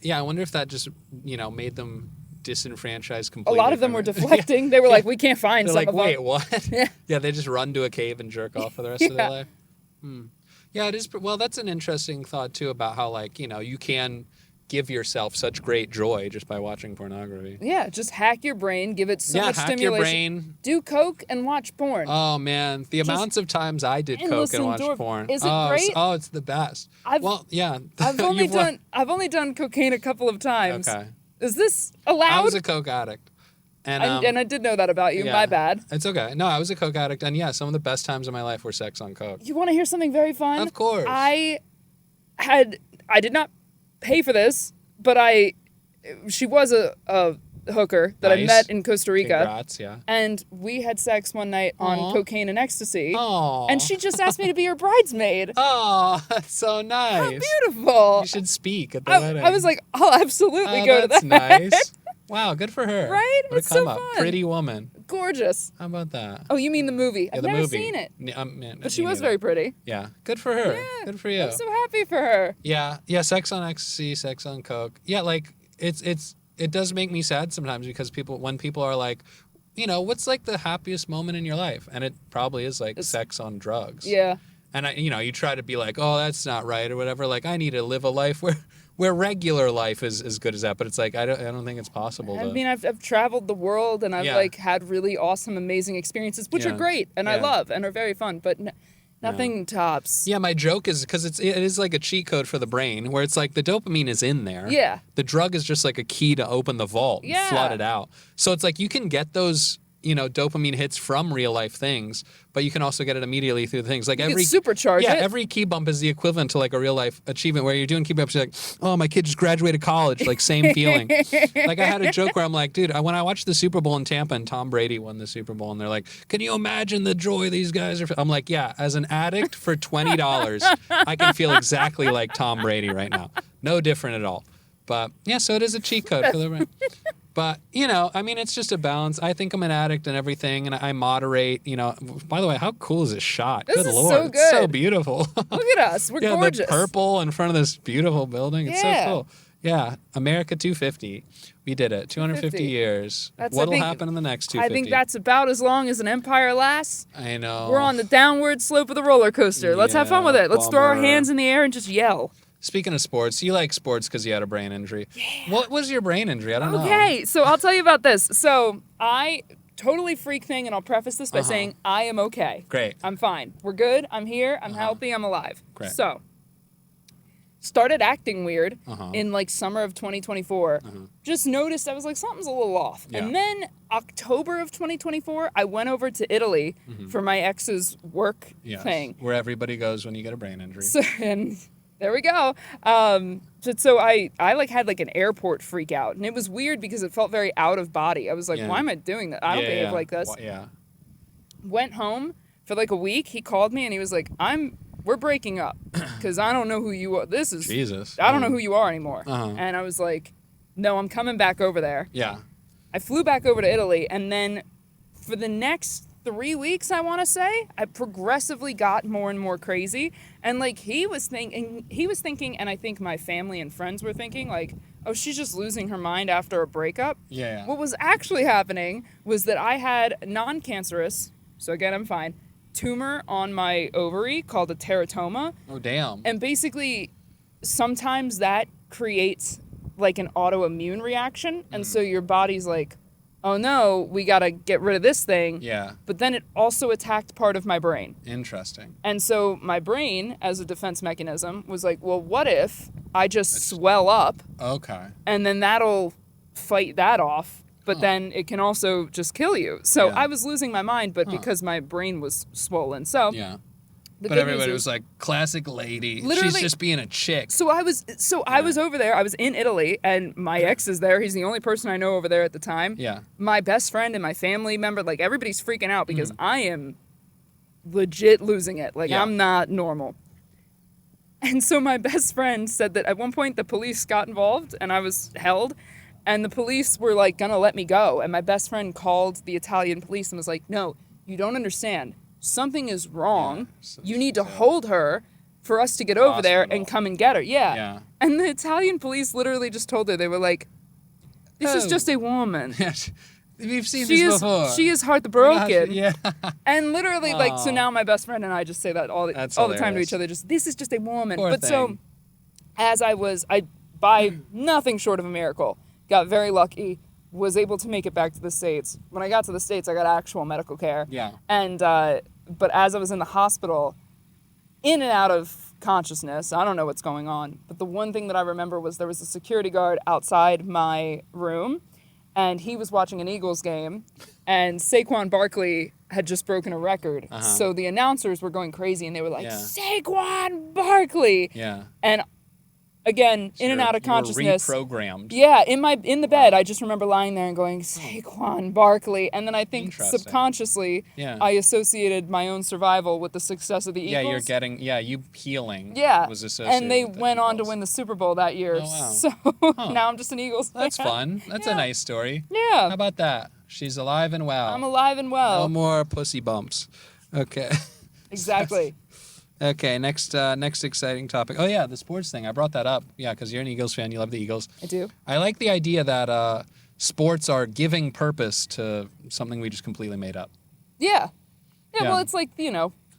if that just, made them disenfranchised A completely. lot of them from were it. deflecting. They were like, we can't find They're some like, of wait, them. what? Yeah. Yeah, they just run to a cave and jerk off for the rest of their Yeah. life. Yeah, it is. Well, that's an interesting thought, too, about how, like, you can give yourself such great joy just by watching pornography. Yeah, just hack your brain, give it so much hack stimulation. your brain. Do coke and watch porn. Oh, man. The amounts of times I did coke endless and watched endorphin. porn. Is it great? Oh, it's the best. I've only You've wa- I've only done cocaine a couple of times. Okay. Is this allowed? I was a coke addict. And I did know that about you. yeah. My bad. It's okay. No, I was a coke addict. And yeah, some of the best times of my life were sex on coke. You want to hear something very fun? Of course. I did not pay for this, but she was a hooker that I Nice. met in Costa Rica. Congrats, yeah. And we had sex one night on Aw. cocaine and ecstasy. Oh. And she just asked me to be her bridesmaid. Oh, that's so nice. Beautiful. You should speak at the wedding. I was like, I'll absolutely oh, go to that's that. nice. Wow, good for her. Right? What a It's so come up. fun. Pretty woman. Gorgeous. How about that? Oh, you mean the movie? Yeah, I've the never movie. seen it. Man, But she me was neither. very pretty. Yeah, good for her. Yeah, Good for you. I'm so happy for her. Yeah, sex on ecstasy, sex on coke. Yeah, like it does make me sad sometimes because when people are like, what's like the happiest moment in your life? And it probably is like sex on drugs. Yeah. And you try to be like, oh, that's not right or whatever. Like I need to live a life where regular life is as good as that. But it's like I don't think it's possible. I mean, I've traveled the world and I've Yeah. like had really awesome, amazing experiences, which are Yeah. great and I Yeah. love and are very fun. But nothing tops. Yeah, my joke is because it is like a cheat code for the brain where it's like the dopamine is in there. Yeah. The drug is just like a key to open the vault and Yeah. flood it out. So it's like you can get those, dopamine hits from real life things, but you can also get it immediately through the things. Like You can every supercharge yeah, it. every key bump is the equivalent to like a real life achievement where you're doing key bumps, you're like, oh, my kid just graduated college, like same feeling. Like I had a joke where I'm like, dude, when I watched the Super Bowl in Tampa and Tom Brady won the Super Bowl and they're like, can you imagine the joy these guys are? I'm like, yeah, as an addict for $20, I can feel exactly like Tom Brady right now. No different at all. But yeah, so it is a cheat code for the brain. But, I mean, it's just a balance. I think I'm an addict and everything, and I moderate, By the way, how cool is this shot? This Good is Lord. so It's so good. beautiful. Look at us. We're yeah, gorgeous. the purple in front of this beautiful building. It's Yeah. so cool. Yeah, America 250. We did it. 250 years. That's- I What'll think- happen in the next I 250? think that's about as long as an empire lasts. I know. We're on the downward slope of the roller coaster. Let's have fun with it. Let's throw our bummer. hands in the air and just yell. Speaking of sports, you like sports because you had a brain injury. Yeah. What was your brain injury? I don't know. Okay, so I'll tell you about this. So I totally freak thing, and I'll preface this by saying I am okay. Great. I'm fine. We're good. I'm here. I'm healthy. I'm alive. Great. So started acting weird in like summer of 2024. Just noticed I was like, something's a little off. Yeah. And then October of 2024, I went over to Italy for my ex's work Yes. thing. Where everybody goes when you get a brain injury. So, and there we go. So I like had like an airport freak out, and it was weird because it felt very out of body. I was like, Yeah. why am I doing that? I don't behave like this. Yeah. Went home for like a week. He called me and he was like, we're breaking up because I don't know who you are. Jesus. I don't know who you are anymore. Uh-huh. And I was like, no, I'm coming back over there. Yeah. I flew back over to Italy, and then for the next 3 weeks, I want to say, I progressively got more and more crazy. And like he was thinking, and I think my family and friends were thinking, like, oh, she's just losing her mind after a breakup. Yeah. What was actually happening was that I had non-cancerous, so again, I'm fine, tumor on my ovary called a teratoma. Oh, damn. And basically, sometimes that creates like an autoimmune reaction. And so your body's like, oh no, we got to get rid of this thing. Yeah. But then it also attacked part of my brain. Interesting. And so my brain, as a defense mechanism, was like, well, what if I just swell up Okay. and then that'll fight that off, but then it can also just kill you. So Yeah. I was losing my mind, but because my brain was swollen. So Yeah. the But good everybody news was is, like, classic lady. Literally- She's just being a chick. I was over there. I was in Italy, and my ex is there. He's the only person I know over there at the time. Yeah. My best friend and my family member, like everybody's freaking out because I am legit losing it. Like Yeah. I'm not normal. And so my best friend said that at one point the police got involved and I was held, and the police were like gonna let me go. And my best friend called the Italian police and was like, "No, you don't understand. Something is wrong. You need to hold her for us to get over there and come and get her." Yeah. Yeah. And the Italian police literally just told her, they were like, "This is Oh. just a woman. We've seen She this is before. she is heartbroken." Yeah. And literally, like, so Aw. now my best friend and I just say that all the That's time to hilarious. each other. Just, this is just a woman. Poor But so, thing. as I by nothing short of a miracle, got very lucky, was able to make it back to the States. When I got to the States, I got actual medical care. Yeah. And but as I was in the hospital, in and out of consciousness, I don't know what's going on. But the one thing that I remember was there was a security guard outside my room, and he was watching an Eagles game, and Saquon Barkley had just broken a record. So the announcers were going crazy, and they were like, Yeah. Saquon Barkley! Yeah. And again, in and out of You were consciousness. reprogrammed. Yeah, in the bed, I just remember lying there and going, Saquon Barkley. And then I think Interesting. subconsciously, Yeah. I associated my own survival with the success of the Yeah, Eagles. you healing. Yeah, Was associated and they with the went on to Eagles. win the Super Bowl that year. Oh, wow. So now I'm just an Eagles fan. That's fun. That's a Yeah. nice story. Yeah, How about that? She's alive and well. I'm alive and well. No more pussy bumps. Okay. Exactly. Okay, next exciting topic. Oh yeah, the sports thing. I brought that up. Yeah, because you're an Eagles fan. You love the Eagles. I do. I like the idea that sports are giving purpose to something we just completely made up. Yeah. Yeah, Yeah. well, it's like,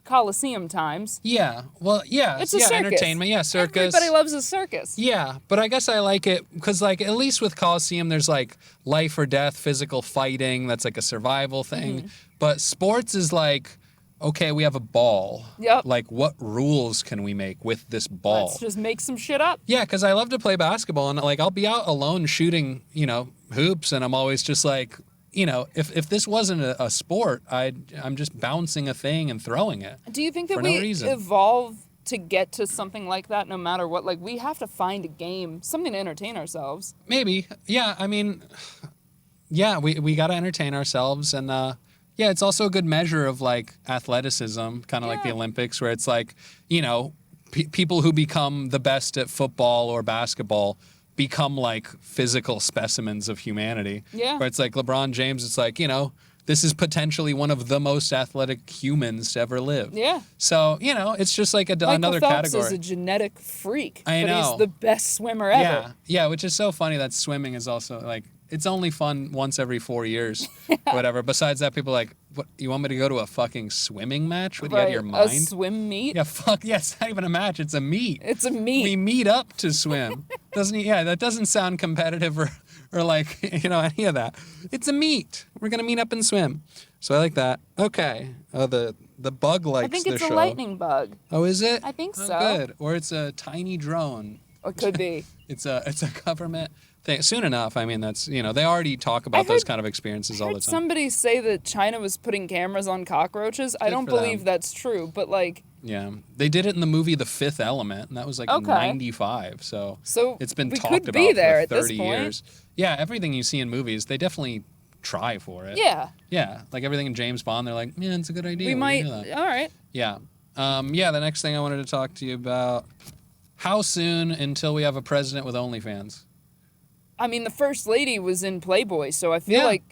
Coliseum times. Yeah. Well, yeah. It's a yeah, circus. entertainment. Yeah, circus. Everybody loves a circus. Yeah, but I guess I like it because, like, at least with Coliseum, there's like life or death, physical fighting. That's like a survival thing. Mm-hmm. But sports is like, okay, we have a ball. Yep. Like, what rules can we make with this ball? Let's just make some shit up. Yeah, because I love to play basketball, and like I'll be out alone shooting, hoops, and I'm always just like, if this wasn't a sport, I'm just bouncing a thing and throwing it. Do you think that For no we reason. evolve to get to something like that no matter what? Like, we have to find a game, something to entertain ourselves. Maybe. Yeah, I mean, yeah, we got to entertain ourselves, and yeah, it's also a good measure of like athleticism, kind of like the Yeah. Olympics, where it's like, people who become the best at football or basketball become like physical specimens of humanity. Yeah. Where it's like LeBron James, it's like, this is potentially one of the most athletic humans to ever live. Yeah. So, it's just like Michael another Phelps category. is a genetic freak. I but know. he's the best swimmer ever. Yeah, yeah, which is so funny that swimming is also like, it's only fun once every 4 years, whatever. Besides that, people are like, what, you want me to go to a fucking swimming match? What, you out of your A mind? swim meet. Yeah, fuck, yeah, it's not even a match, it's a meet. It's a meet. We meet up to swim. That doesn't sound competitive or like, any of that. It's a meet. We're going to meet up and swim. So I like that. Okay. Oh, the bug likes I think the it's show. a lightning bug. Oh, is it? I think Oh, so. good. Or it's a tiny drone. Or could be. It's a government thing. Soon enough, I mean, that's, they already talk about I those heard- kind of experiences all I the heard time. somebody say that China was putting cameras on cockroaches. I Good don't for them. believe that's true, but like, Yeah. They did it in the movie The Fifth Element, and that was like in Okay. 95. So it's been we talked could about be there for at this 30 point. years. Yeah, everything you see in movies, they definitely try for it. yeah, Yeah, like everything in James Bond, they're like, man, it's a good idea. we can might. do that." All right. Yeah. Yeah, the next thing I wanted to talk to you about, how soon until we have a president with OnlyFans? I mean, the first lady was in Playboy, so I feel Yeah. like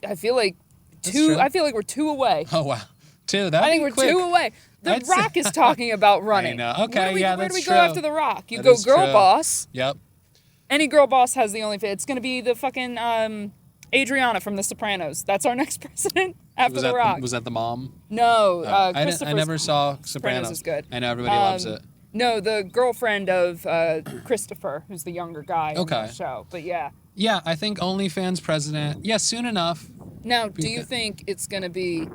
true. I feel like we're 2 away. Oh wow, 2. That'd I think be we're quick. 2 away. The I'd say- Rock is talking about running. I know. Okay, where that's do we true. go after The Rock? You That go is girl true. boss. Yep. Any girl boss has the OnlyFans. It's gonna be the fucking Adriana from The Sopranos. That's our next president after Was The that Rock. was that the mom? No, I never saw Sopranos. is good. I know everybody loves it. No, the girlfriend of Christopher, who's the younger guy in Okay. the show. But yeah. Yeah, I think OnlyFans president. Yeah, soon enough. Now, do you think it's gonna be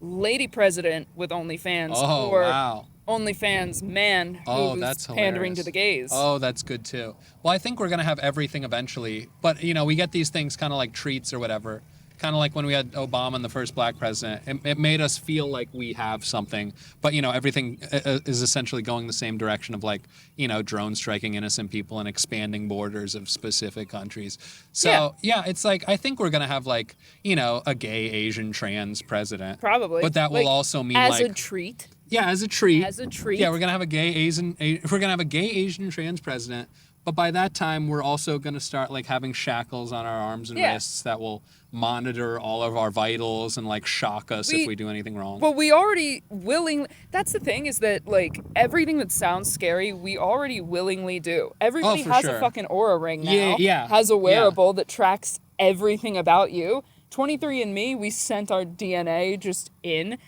lady president with OnlyFans Oh or wow. OnlyFans man Oh, who's that's pandering hilarious. to the gays? Oh, that's good too. Well, I think we're gonna have everything eventually, but we get these things kind of like treats or whatever. Kind of like when we had Obama and the first black president. It made us feel like we have something, but everything is essentially going the same direction of like drones striking innocent people and expanding borders of specific countries. So yeah, it's like I think we're gonna have like a gay Asian trans president. Probably. But that will Like, also mean as like a treat. yeah, as a treat. As a treat. Yeah, we're gonna have a gay Asian. We're gonna have a gay Asian trans president. But by that time, we're also gonna start like having shackles on our arms and Yeah. wrists that will monitor all of our vitals and like shock us if we do anything wrong. Well, we already willingly. That's the thing is that like everything that sounds scary, we already willingly do. Everybody for has sure. a fucking Aura ring now. Yeah. Has a wearable that tracks everything about you. 23andMe, we sent our DNA just in.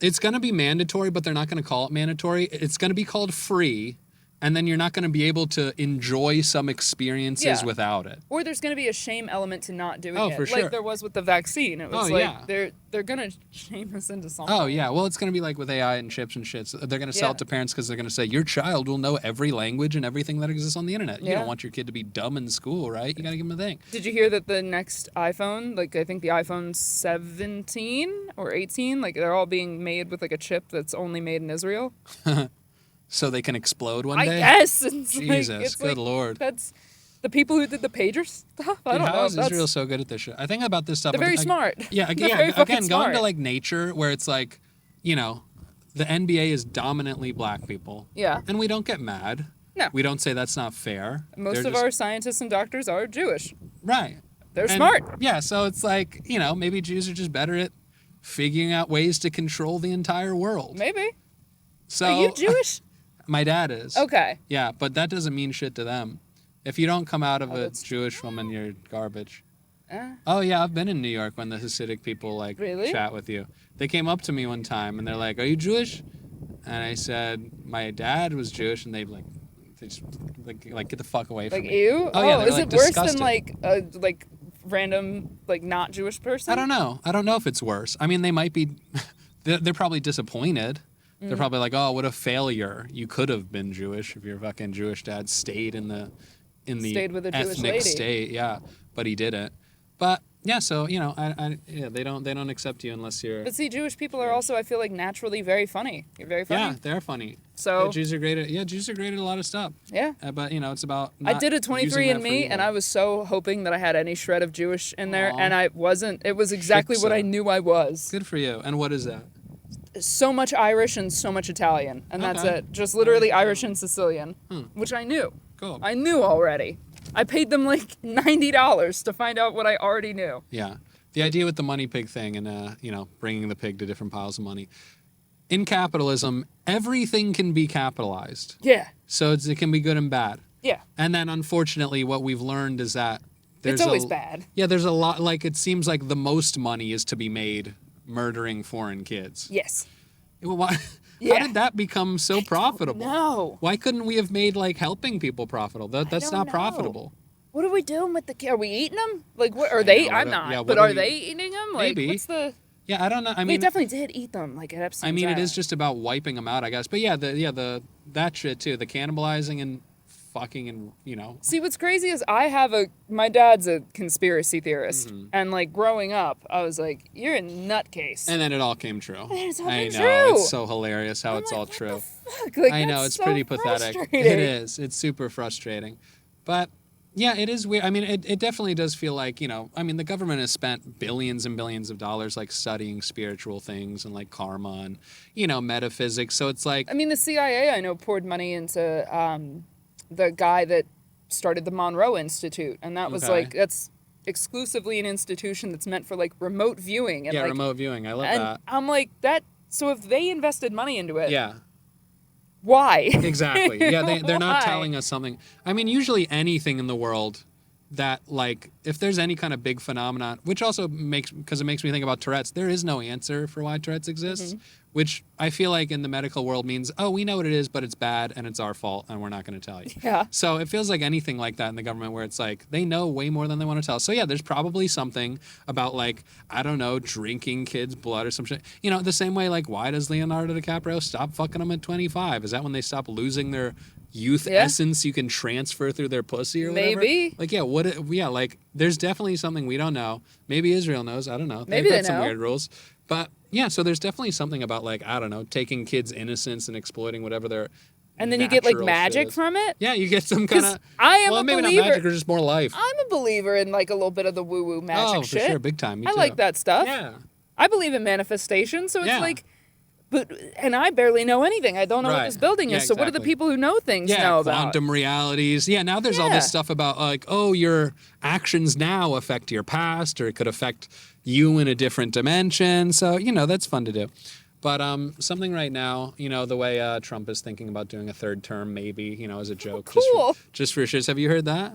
It's gonna be mandatory, but they're not gonna call it mandatory. It's gonna be called free. And then you're not going to be able to enjoy some experiences Yeah. without it. Or there's going to be a shame element to not doing Oh, it. for sure. Like there was with the vaccine. It was Oh, like yeah. they're going to shame us into something. Oh, yeah. Well, it's going to be like with AI and chips and shit. So they're going to sell Yeah. it to parents because they're going to say, your child will know every language and everything that exists on the internet. You Yeah. don't want your kid to be dumb in school, right? You got to give them a thing. Did you hear that the next iPhone, like I think the iPhone 17 or 18, like they're all being made with like a chip that's only made in Israel? So they can explode one I day? guess. It's Jesus, like, it's good like, lord. That's the people who did the pager stuff. I Dude, don't how know. is Israel so good at this shit? I think about this stuff. They're very smart. Yeah, They're yeah. very fucking Again, going to smart. like nature where it's like, the NBA is dominantly black people. Yeah. And we don't get mad. No. We don't say that's not fair. Most They're of just- our scientists and doctors are Jewish. Right. They're And, smart. Yeah, so it's like, maybe Jews are just better at figuring out ways to control the entire world. Maybe. So Are you Jewish? My dad is. Okay. Yeah, but that doesn't mean shit to them. If you don't come out of a that's Jewish woman, you're garbage. Uh, Oh yeah, I've been in New York when the Hasidic people like Really? chat with you. They came up to me one time and they're like, "Are you Jewish?" And I said, "My dad was Jewish," and they just like get the fuck away from like me. you? Oh, yeah, they're, is like, it worse disgusted. than like a random like not Jewish person? I don't know. I don't know if it's worse. I mean, they might be. They're probably disappointed. Mm. They're probably like, "Oh, what a failure! You could have been Jewish if your fucking Jewish dad stayed in the Stayed with a Jewish ethnic lady. state." Yeah, but he didn't. But yeah, so they don't accept you unless you're. But see, Jewish people are also, I feel like, naturally very funny. You're very funny. Yeah, they're funny. So Jews are great at Jews are great at a lot of stuff. yeah. But it's about. I Not did a using that for 23andMe, and evil. I was so hoping that I had any shred of Jewish in there, Aw. and I wasn't. It was exactly what I Shiksa. knew I was. Good for you. And what is that? So much Irish and so much Italian, and that's Okay. it. Just literally Irish and Sicilian, which I knew. Cool. I knew already. I paid them like $90 to find out what I already knew. Yeah. The idea with the money pig thing and, bringing the pig to different piles of money. In capitalism, everything can be capitalized. Yeah. So it can be good and bad. Yeah. And then, unfortunately, what we've learned is that there's It's always bad. Yeah, there's a lot. Like, it seems like the most money is to be made murdering foreign kids. Yes. Well, why? Yeah. How did that become so profitable? No. Why couldn't we have made, like, helping people profitable? That's don't not know. profitable. What are we doing with the? Are we eating them? Like what are they? know, I'm what- not. yeah, what but are are we- they eating them? Like Maybe. what's the? Yeah, I don't know. I We mean, definitely did eat them. Like at Epstein's I mean, it Island. is just about wiping them out, I guess. But yeah, that shit too, the cannibalizing and fucking and See, what's crazy is my dad's a conspiracy theorist, and like growing up, I was like, "You're a nutcase." and then it all came true. it's all I been know true. it's so hilarious how I'm it's like, all what true. the fuck? Like, I know that's it's so pretty pathetic. frustrating. It is. It's super frustrating, but. Yeah, it is weird. I mean, it definitely does feel like, I mean, the government has spent billions and billions of dollars, like, studying spiritual things and, like, karma and, metaphysics. So it's like, I mean, the CIA I know poured money into the guy that started the Monroe Institute, and that was Okay. like that's exclusively an institution that's meant for like remote viewing and Yeah, like remote viewing. I love and that. I'm like that. So if they invested money into it, Yeah. why? Exactly. Yeah, they're not Why? telling us something. I mean, usually anything in the world that, like, if there's any kind of big phenomenon, which also because it makes me think about Tourette's, there is no answer for why Tourette's exists, which I feel like in the medical world means, oh, we know what it is, but it's bad and it's our fault and we're not going to tell you. Yeah. So it feels like anything like that in the government where it's like they know way more than they want to tell. So yeah, there's probably something about like, I don't know, drinking kids' blood or some shit. You know, the same way like, why does Leonardo DiCaprio stop fucking them at 25? Is that when they stop losing their youth Yeah. essence you can transfer through their pussy or whatever? Maybe. Like, yeah, like there's definitely something we don't know. Maybe Israel knows. I don't know. Maybe They've they got some know. weird rules. But yeah, so there's definitely something about like, I don't know, taking kids' innocence and exploiting whatever their And then you get like natural magic shit is. from it. Yeah, you get some kind of. I am well, a maybe believer. not magic or just more life. I'm a believer in like a little bit of the woo-woo magic Oh, shit. for sure, big time. Me I too. like that stuff. Yeah. I believe in manifestation, so it's Yeah. like, and I barely know anything. I don't know what Right. this building Yeah, is. So what do the exactly. people who know things Yeah, know about? quantum realities. Yeah, now there's all Yeah. this stuff about like, oh, your actions now affect your past, or it could affect you in a different dimension. So that's fun to do. But something right now, the way Trump is thinking about doing a third term, maybe as a joke, cool. just for shits. Have you heard that?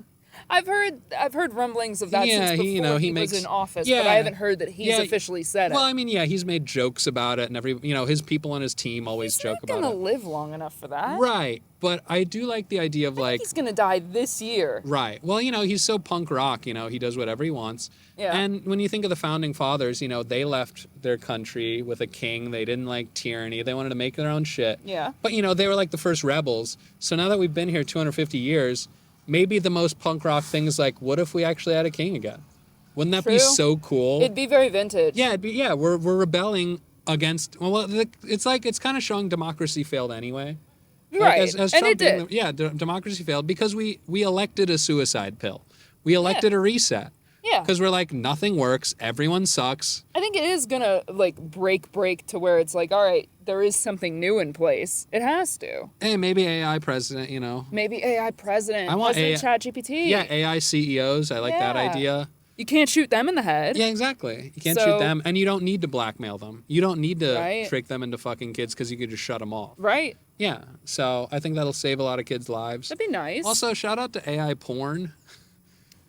I've heard rumblings of that Yeah, since before he he makes- was in office, yeah. but I haven't heard that he's Yeah. officially said Well, it. I mean, yeah, he's made jokes about it, and his people on his team always He's joke not about gonna it. live long enough for that. Right, but I do like the idea of like. He's gonna die this year. Right. Well, he's so punk rock, he does whatever he wants. Yeah. And when you think of the founding fathers, they left their country with a king. They didn't like tyranny. They wanted to make their own shit. Yeah. But, they were like the first rebels. So now that we've been here 250 years, maybe the most punk rock thing is like, what if we actually had a king again? Wouldn't that be True. so cool? It'd be very vintage. Yeah, we're rebelling against, it's kind of showing democracy failed anyway. Like, Right. as And Trump it did. democracy failed because we elected a suicide pill. We elected a reset. Yeah. Because we're like, nothing works. Everyone sucks. I think it is gonna like break to where it's like, all right, there is something new in place. It has to. Hey, maybe AI president, Maybe AI president. I want President ChatGPT. Yeah, AI CEOs. I like that Yeah. idea. You can't shoot them in the head. Yeah, exactly. You can't So- shoot them. And you don't need to blackmail them. You don't need to Right. trick them into fucking kids because you could just shut them off. Right. Yeah. So I think that'll save a lot of kids' lives. That'd be nice. Also, shout out to AI porn.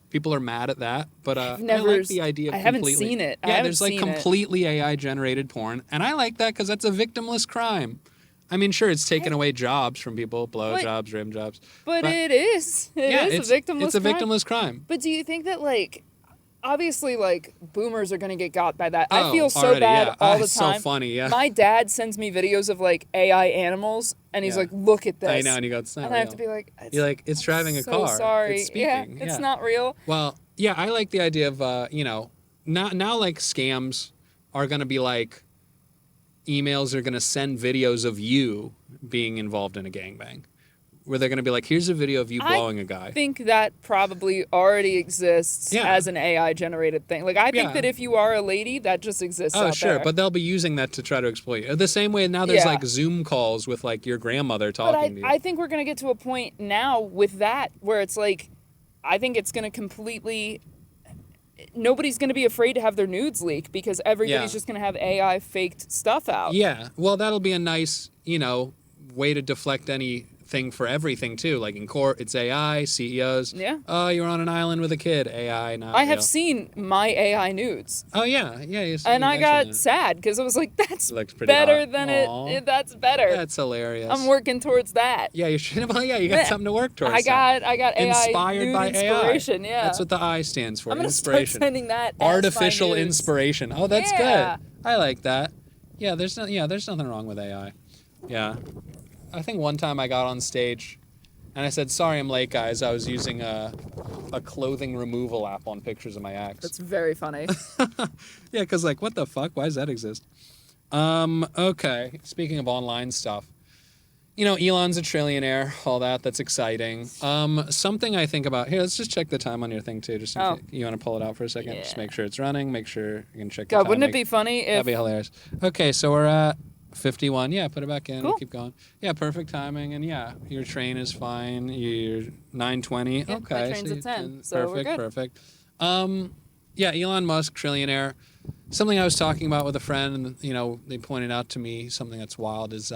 People are mad at that, but I never like s- the idea of I haven't completely- seen it. I Yeah, haven't there's like seen it. completely AI generated porn, and I like that because that's a victimless crime. I mean, sure, it's taken away jobs from people, blow But- jobs, rim jobs. but but- it is. It yeah, is a victimless it's a crime. victimless crime. But do you think that like obviously like boomers are gonna get got by that? I Oh, feel so already, bad yeah. all the It's so time. funny, yeah. My dad sends me videos of like AI animals and he's Yeah. like, look at this. I know, and you go, it's not and real. I have to be like, You're like, it's driving a so car. sorry. It's speaking. Yeah, it's not real. Well, yeah, I like the idea of, now like scams are going to be like emails are going to send videos of you being involved in a gangbang. Where they're going to be like, here's a video of you blowing a guy. I think that probably already exists Yeah. as an AI generated thing. Like I think Yeah. that if you are a lady, that just exists Oh, out sure, there. but they'll be using that to try to exploit you. The same way now there's Yeah. like Zoom calls with like your grandmother But talking to you. I think we're gonna get to a point now with that where it's like, I think it's gonna completely. Nobody's gonna be afraid to have their nudes leak because everybody's Yeah. just gonna have AI faked stuff out. Yeah, well, that'll be a nice, way to deflect anything for everything too. Like in court, it's AI, CEOs. Yeah. Oh, you're on an island with a kid. AI, not I have real. seen my AI nudes, Oh yeah. You and I mentioned got it. sad because I was like, "That's Looks pretty better hot. than Aw. That's better." That's hilarious. I'm working towards that. Yeah, you should. Well, yeah, you got something to work towards. I got AI Inspired nude by inspiration. AI. Yeah, That's what the I stands for. I'm gonna Inspiration. start sending that. as my Artificial nudes. inspiration. Oh, that's Yeah. good. I like that. Yeah, there's nothing wrong with AI. Yeah, I think one time I got on stage, and I said, "Sorry, I'm late, guys. I was using a clothing removal app on pictures of my ex." That's very funny. Yeah, because like, what the fuck? Why does that exist? Okay. Speaking of online stuff, Elon's a trillionaire. All that's exciting. Something I think about here. Let's just check the time on your thing too. Just in Oh. case, you want to pull it out for a second. Just Yeah. make sure it's running. Make sure you can check. the God, time. wouldn't it be funny That'd if be hilarious. Okay, so we're at 51. Yeah, put it back in. Cool. Keep going. Yeah, perfect timing. And yeah, your train is fine. You're 9:20. Yeah, Okay. my train's at 10, so we're perfect, good. perfect. Yeah, Elon Musk, trillionaire. Something I was talking about with a friend, and they pointed out to me something that's wild is,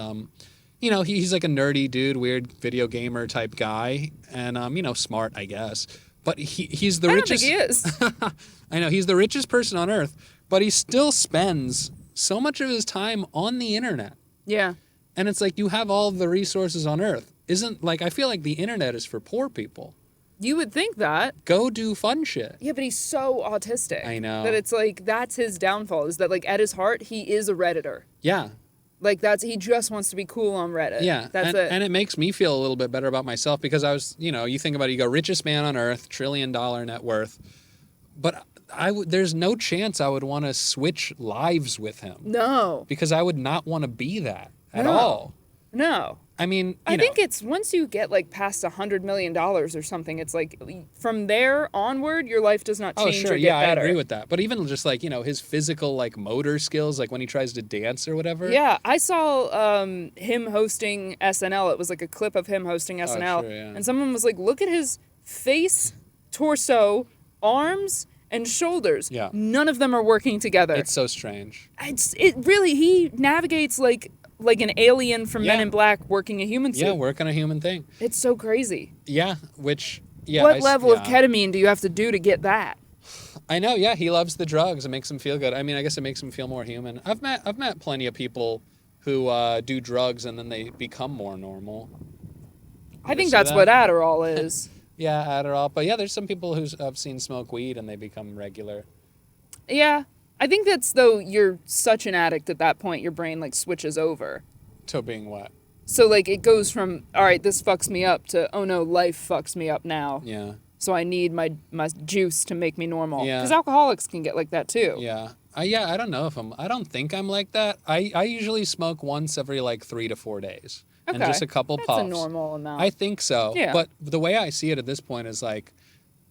he's like a nerdy dude, weird video gamer type guy, and smart, I guess. But he's the richest. I don't think he is. I know he's the richest person on earth, but he still spends so much of his time on the internet. Yeah. And it's like you have all the resources on earth. I feel like the internet is for poor people. You would think that. Go do fun shit. Yeah, but he's so autistic. I know. That it's like, that's his downfall, is that, like, at his heart, he is a Redditor. Yeah. Like, he just wants to be cool on Reddit. Yeah. That's it. And it makes me feel a little bit better about myself because I was, you think about it, you go, richest man on earth, $1 trillion net worth. But there's no chance I would want to switch lives with him. No. Because I would not want to be that at No. all. No. I mean, I think it's once you get like past $100 million or something, it's like from there onward, your life does not change or get better. I agree with that. But even just like, his physical like motor skills, like when he tries to dance or whatever. Yeah, I saw him hosting SNL. It was like a clip of him hosting SNL. Sure, yeah. And someone was like, look at his face, torso, arms, and shoulders. Yeah. None of them are working together. It's so strange. He navigates like an alien from Men in Black working a human suit. Yeah, work on a human thing. It's so crazy. Yeah, What level of ketamine do you have to do to get that? I know, yeah, he loves the drugs. It makes him feel good. I mean, I guess it makes him feel more human. I've met plenty of people who do drugs and then they become more normal. I think that's what Adderall is. Yeah, Adderall. But yeah, there's some people who I've seen smoke weed and they become regular. Yeah. I think that's, though, you're such an addict at that point, your brain, like, switches over. To being what? So, like, it goes from, all right, this fucks me up, to, oh, no, life fucks me up now. Yeah. So I need my juice to make me normal. Yeah. Because alcoholics can get like that, too. Yeah. I don't know I don't think I'm like that. I usually smoke once every, like, 3 to 4 days. Okay. And just a couple puffs. That's a normal amount. I think so. Yeah. But the way I see it at this point is, like,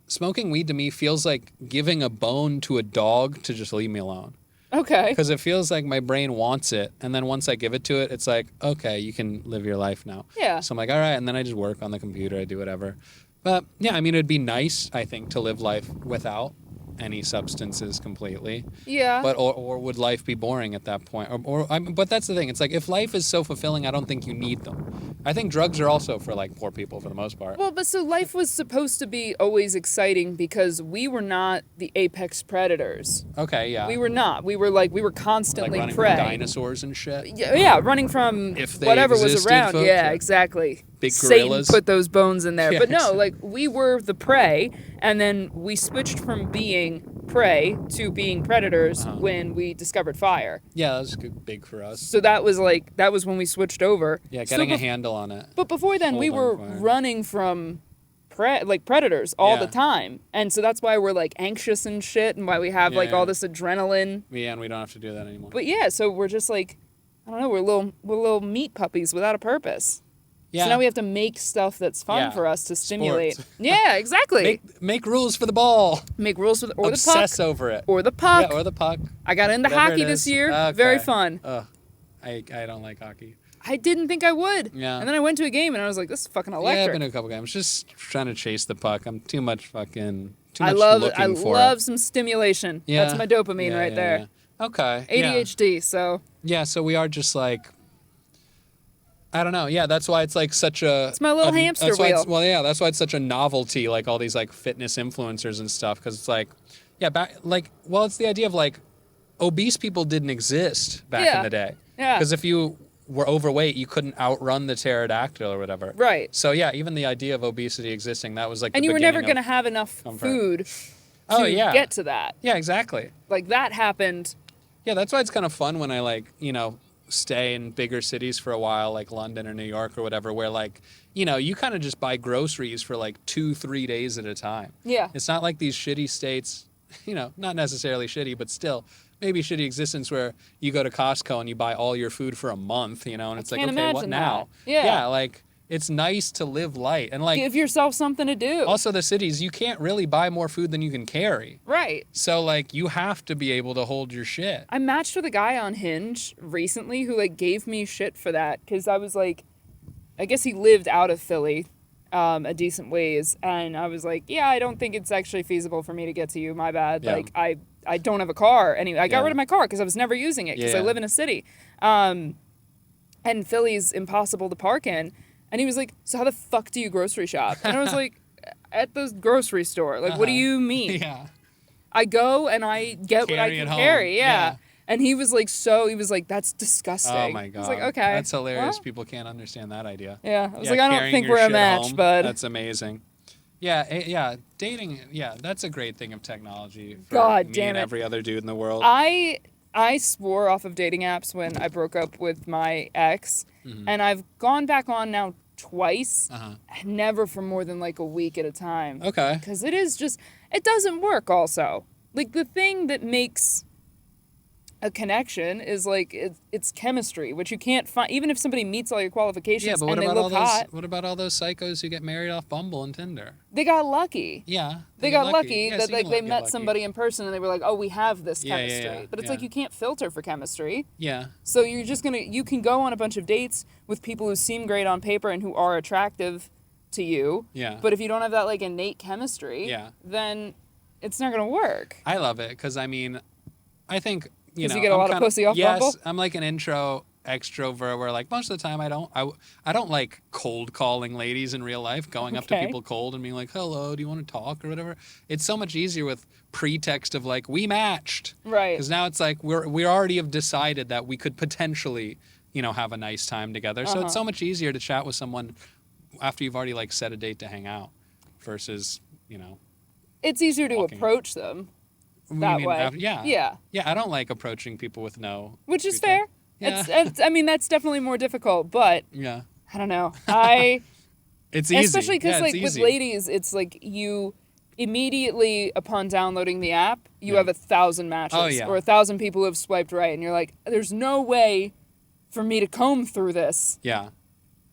smoking weed to me feels like giving a bone to a dog to just leave me alone. Okay. Because it feels like my brain wants it. And then once I give it to it, it's like, okay, you can live your life now. Yeah. So I'm like, all right. And then I just work on the computer. I do whatever. But yeah, I mean, it'd be nice, I think, to live life without any substances completely. Yeah. But or would life be boring at that point? But that's the thing. It's like if life is so fulfilling, I don't think you need them. I think drugs are also for like poor people for the most part. Well, but so life was supposed to be always exciting because we were not the apex predators. Okay, yeah. We were not. We were constantly like running prey. from dinosaurs and shit. Yeah, running from If they whatever was existed, around. folks, Yeah, yeah. exactly. Big Satan gorillas. put those bones in there. Yeah, But no, exactly. like we were the prey, and then we switched from being prey to being predators when we discovered fire. Yeah, that was big for us. So that was when we switched over. Yeah, So getting a handle on it. But before then, we were Holding fire. running from predators all the Yeah. time. And so that's why we're like anxious and shit, and why we have like Yeah. all this adrenaline. Yeah, and we don't have to do that anymore. But yeah, so we're just like, I don't know, we're little meat puppies without a purpose. yeah. So now we have to make stuff that's fun Yeah. for us to stimulate. Sports. Yeah, exactly. Make rules for the ball. Make rules for the puck. Obsess over it. Or the puck. Yeah, or the puck. I got into Whatever hockey it this is. year. Okay. Very fun. Ugh. I don't like hockey. I didn't think I would. Yeah. And then I went to a game and I was like, this is fucking Yeah, I've electric. been to a couple games. Just trying to chase the puck. I'm too much looking I love some stimulation. Yeah. That's my dopamine right there. Yeah. Okay. ADHD, so Yeah, so we are just like, I don't know. Yeah, that's why it's like such a. It's my little hamster that's why wheel. Well, yeah, that's why it's such a novelty, like all these like fitness influencers and stuff, because it's like, yeah, it's the idea of like, obese people didn't exist back Yeah. in the day. Yeah. Because if you were overweight, you couldn't outrun the pterodactyl or whatever. Right. So yeah, even the idea of obesity existing, that was like. And the you were never beginning going to have enough comfort. food Oh, to yeah. get to that. Yeah, exactly. Like that happened. Yeah, that's why it's kind of fun when I like, stay in bigger cities for a while, like London or New York or whatever, where like, you kind of just buy groceries for like 2-3 days at a time. Yeah. It's not like these shitty states, not necessarily shitty, but still maybe shitty existence where you go to Costco and you buy all your food for a month, and it's like, can't okay, what imagine now? that. Yeah. Yeah, like it's nice to live light. And like, Give yourself something to do. also the cities, you can't really buy more food than you can carry. Right. So like, you have to be able to hold your shit. I matched with a guy on Hinge recently who like gave me shit for that because I was like, I guess he lived out of Philly a decent ways, and I was like, yeah, I don't think it's actually feasible for me to get to you. My bad. Yeah. Like I don't have a car anyway. I got Yeah. rid of my car because I was never using it because I Yeah. live in a city, and Philly's impossible to park in. And he was like, so how the fuck do you grocery shop? And I was like, at the grocery store. Like, what do you mean? Yeah. I go and I get what I Carry it can home. carry. Yeah. Yeah. And he was like, that's disgusting. Oh my God. I was like, okay. That's hilarious. Well, People can't understand that idea. yeah. I was Yeah, like, I don't carrying think your we're a shit match, home, but that's amazing. Yeah, dating. Yeah, that's a great thing of technology for God me damn and it. every other dude in the world. I swore off of dating apps when I broke up with my ex, and I've gone back on now twice, never for more than like a week at a time. Okay. Because it doesn't work also. Like, the thing that makes a connection is like it's chemistry, which you can't find even if somebody meets all your qualifications. Yeah, but and what they about all look those? hot. What about all those psychos who get married off Bumble and Tinder? They got lucky. Yeah, They get got lucky Yeah, that so you like can they get met lucky. somebody in person and they were like, oh, we have this Yeah, yeah, chemistry. yeah, But it's yeah. like you can't filter for chemistry. Yeah, So you can go on a bunch of dates with people who seem great on paper and who are attractive to you. yeah. But if you don't have that like innate chemistry, Yeah. then it's not gonna work. I love it because I mean, I think you 'Cause know you get a I'm lot of kinda- pussy off yes, Bumble? I'm like an intro extrovert where like most of the time I don't like cold calling ladies in real life, going up to Okay. people cold and being like, hello, do you want to talk or whatever. It's so much easier with pretext of like we matched, Right. because now it's like we already have decided that we could potentially have a nice time together. So it's so much easier to chat with someone after you've already like set a date to hang out versus It's easier to Walking. approach them you that mean way. yeah. I don't like approaching people with no Which is pretext. fair. Yeah. I mean, that's definitely more difficult, but Yeah. I don't know. It's easy. Especially because, Yeah, like, it's with easy. ladies, it's like you immediately upon downloading the app, you have 1,000 matches Oh, yeah. or 1,000 people who have swiped right, and you're like, there's no way for me to comb through this, Yeah.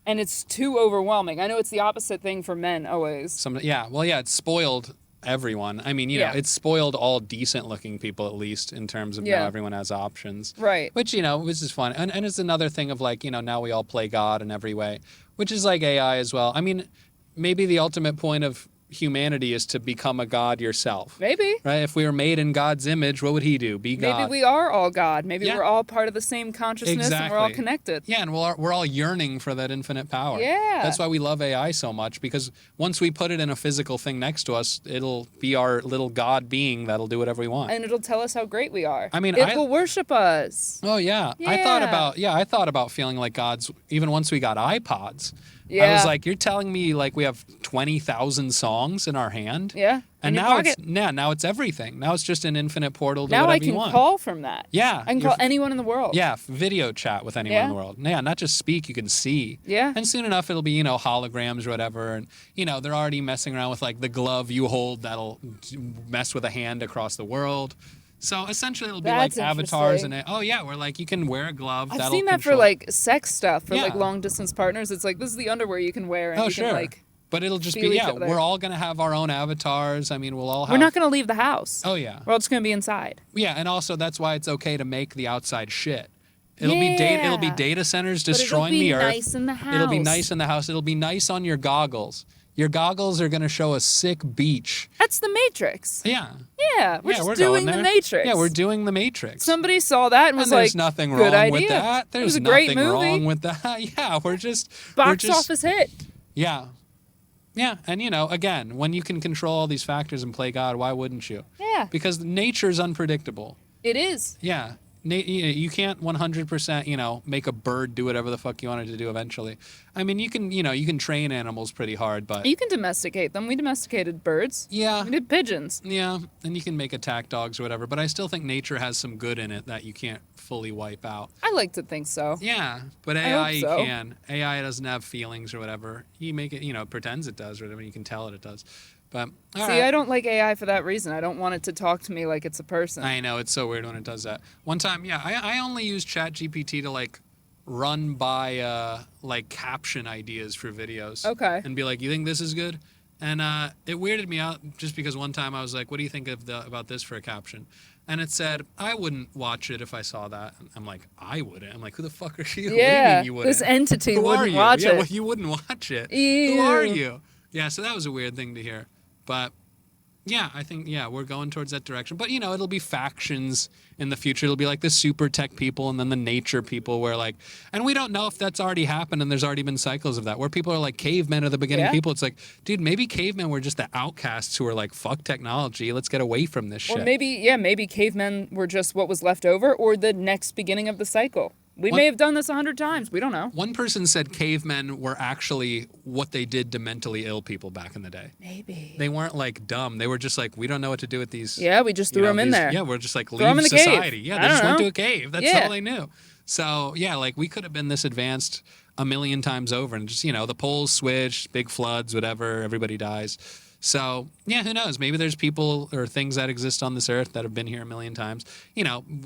and it's too overwhelming. I know it's the opposite thing for men always. It's spoiled everyone. I mean, Yeah. it's spoiled all decent looking people at least in terms of now Yeah. everyone has options. Right. Which, which is fun. And it's another thing of like, now we all play God in every way, which is like AI as well. I mean, maybe the ultimate point of humanity is to become a god yourself. Maybe. Right? If we were made in God's image, what would he do? Be God. Maybe we are all God. Maybe Yeah. we're all part of the same consciousness and we're all Exactly. connected. Yeah, and we're all yearning for that infinite power. Yeah. That's why we love AI so much, because once we put it in a physical thing next to us, it'll be our little God being that'll do whatever we want. And it'll tell us how great we are. I mean, it will worship us. Oh yeah. I Yeah. thought about feeling like gods even once we got iPods. I Yeah. was like, you're telling me like we have 20,000 songs in our hand? Yeah. And in your now pocket. now it's everything. Now it's just an infinite portal to Now whatever I can you want. call from that. Yeah. I can you're- call anyone in the world. Yeah, video chat with anyone in Yeah. the world. Yeah, not just speak, you can see. Yeah. And soon enough it'll be, holograms or whatever. And, they're already messing around with like the glove you hold that'll mess with a hand across the world. So essentially it'll be That's like avatars and interesting. where like you can wear a glove I've that'll seen that for control- like sex stuff, for like Yeah. long distance partners. It's like, this is the underwear you can wear and Oh, you sure. can like But it'll just feel be, each other. we're all going to have our own avatars. I mean, we'll all have... we're not gonna leave the house. Oh, yeah. We're all just gonna be inside. Yeah, and also that's why it's okay to make the outside shit. It'll be data centers destroying the earth. Nice in the house. It'll be nice in the house. It'll be nice on your goggles. Your goggles are going to show a sick beach. That's the Matrix. Yeah. Yeah, we're just we're doing going the there. Matrix. Yeah, we're doing the Matrix. Somebody saw that and was and there's like, nothing good wrong idea. with that. It There's was a great nothing movie. wrong with that. Yeah, we're just... Box office hit. Yeah. Yeah, and again, when you can control all these factors and play God, why wouldn't you? Yeah. Because nature's unpredictable. It is. Yeah. You can't 100%, make a bird do whatever the fuck you want it to do eventually. I mean, you can train animals pretty hard, but... You can domesticate them. We domesticated birds. Yeah. We did pigeons. Yeah, and you can make attack dogs or whatever, but I still think nature has some good in it that you can't fully wipe out. I like to think so. Yeah, but hope AI so. you can. AI doesn't have feelings or whatever. You make it, pretends it does or whatever. You can tell it does. But all See, right. I don't like AI for that reason. I don't want it to talk to me like it's a person. I know, it's so weird when it does that. One time, I only use ChatGPT to like run by like caption ideas for videos. Okay. And be like, you think this is good? And it weirded me out just because one time I was like, what do you think about this for a caption? And it said, I wouldn't watch it if I saw that. I'm like, I wouldn't. I'm like, who the fuck are you? What do you Yeah, mean you wouldn't? this entity Who are wouldn't you? watch Yeah, it. well, you wouldn't watch it. Ew. Who are you? Yeah, so that was a weird thing to hear. But yeah, I think, we're going towards that direction. But, it'll be factions in the future. It'll be like the super tech people and then the nature people where like, and we don't know if that's already happened and there's already been cycles of that where people are like cavemen are the beginning people. It's like, dude, maybe cavemen were just the outcasts who were like, fuck technology. Let's get away from this shit. Or maybe cavemen were just what was left over or the next beginning of the cycle. We may have done this 100 times. We don't know. One person said cavemen were actually what they did to mentally ill people back in the day. Maybe. They weren't like dumb. They were just like, we don't know what to do with these. Yeah, we just threw them in there. Yeah, we're just like, Throw them leave in the cave. society. Yeah, they just went to a cave. That's Yeah. all they knew. So, yeah, like we could have been this advanced a million times over and just, the poles switch, big floods, whatever, everybody dies. So, yeah, who knows? Maybe there's people or things that exist on this earth that have been here a million times.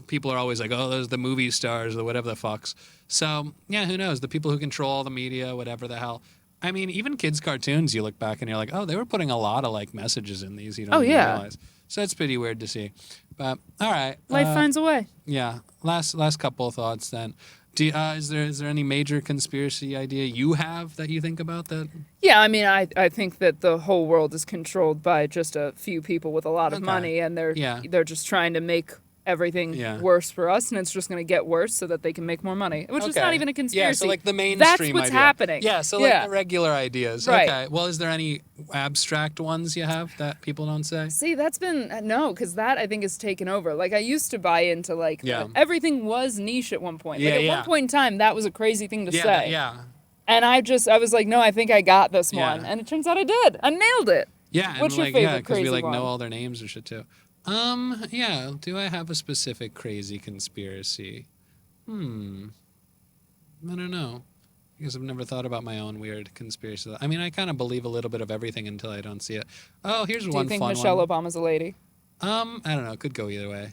People are always like, oh, those are the movie stars or whatever the fucks. So, yeah, who knows? The people who control all the media, whatever the hell. I mean, even kids' cartoons, you look back and you're like, oh, they were putting a lot of, like, messages in these. You don't even realize. So it's pretty weird to see. But, all right. Life finds a way. Yeah. Last couple of thoughts then. Is there any major conspiracy idea you have that you think about that? Yeah, I mean, I think that the whole world is controlled by just a few people with a lot of money, and they're just trying to make everything worse for us, and it's just going to get worse so that they can make more money, which is not even a conspiracy. Yeah, so like the mainstream That's what's idea. happening. Yeah, so like the regular ideas. Right. Okay. Well, is there any abstract ones you have that people don't say? See, that's been no, because that I think is taken over. Like I used to buy into like everything was niche at one point. Like at one point in time, that was a crazy thing to say. Yeah. And I was like, no, I think I got this one, and it turns out I did. I nailed it. Yeah. What's and your favorite because we crazy like one? know all their names or shit too. Yeah. Do I have a specific crazy conspiracy? I don't know. Because I've never thought about my own weird conspiracy. I mean, I kind of believe a little bit of everything until I don't see it. Oh, here's one fun one. Do you think Michelle Obama's a lady? I don't know. It could go either way.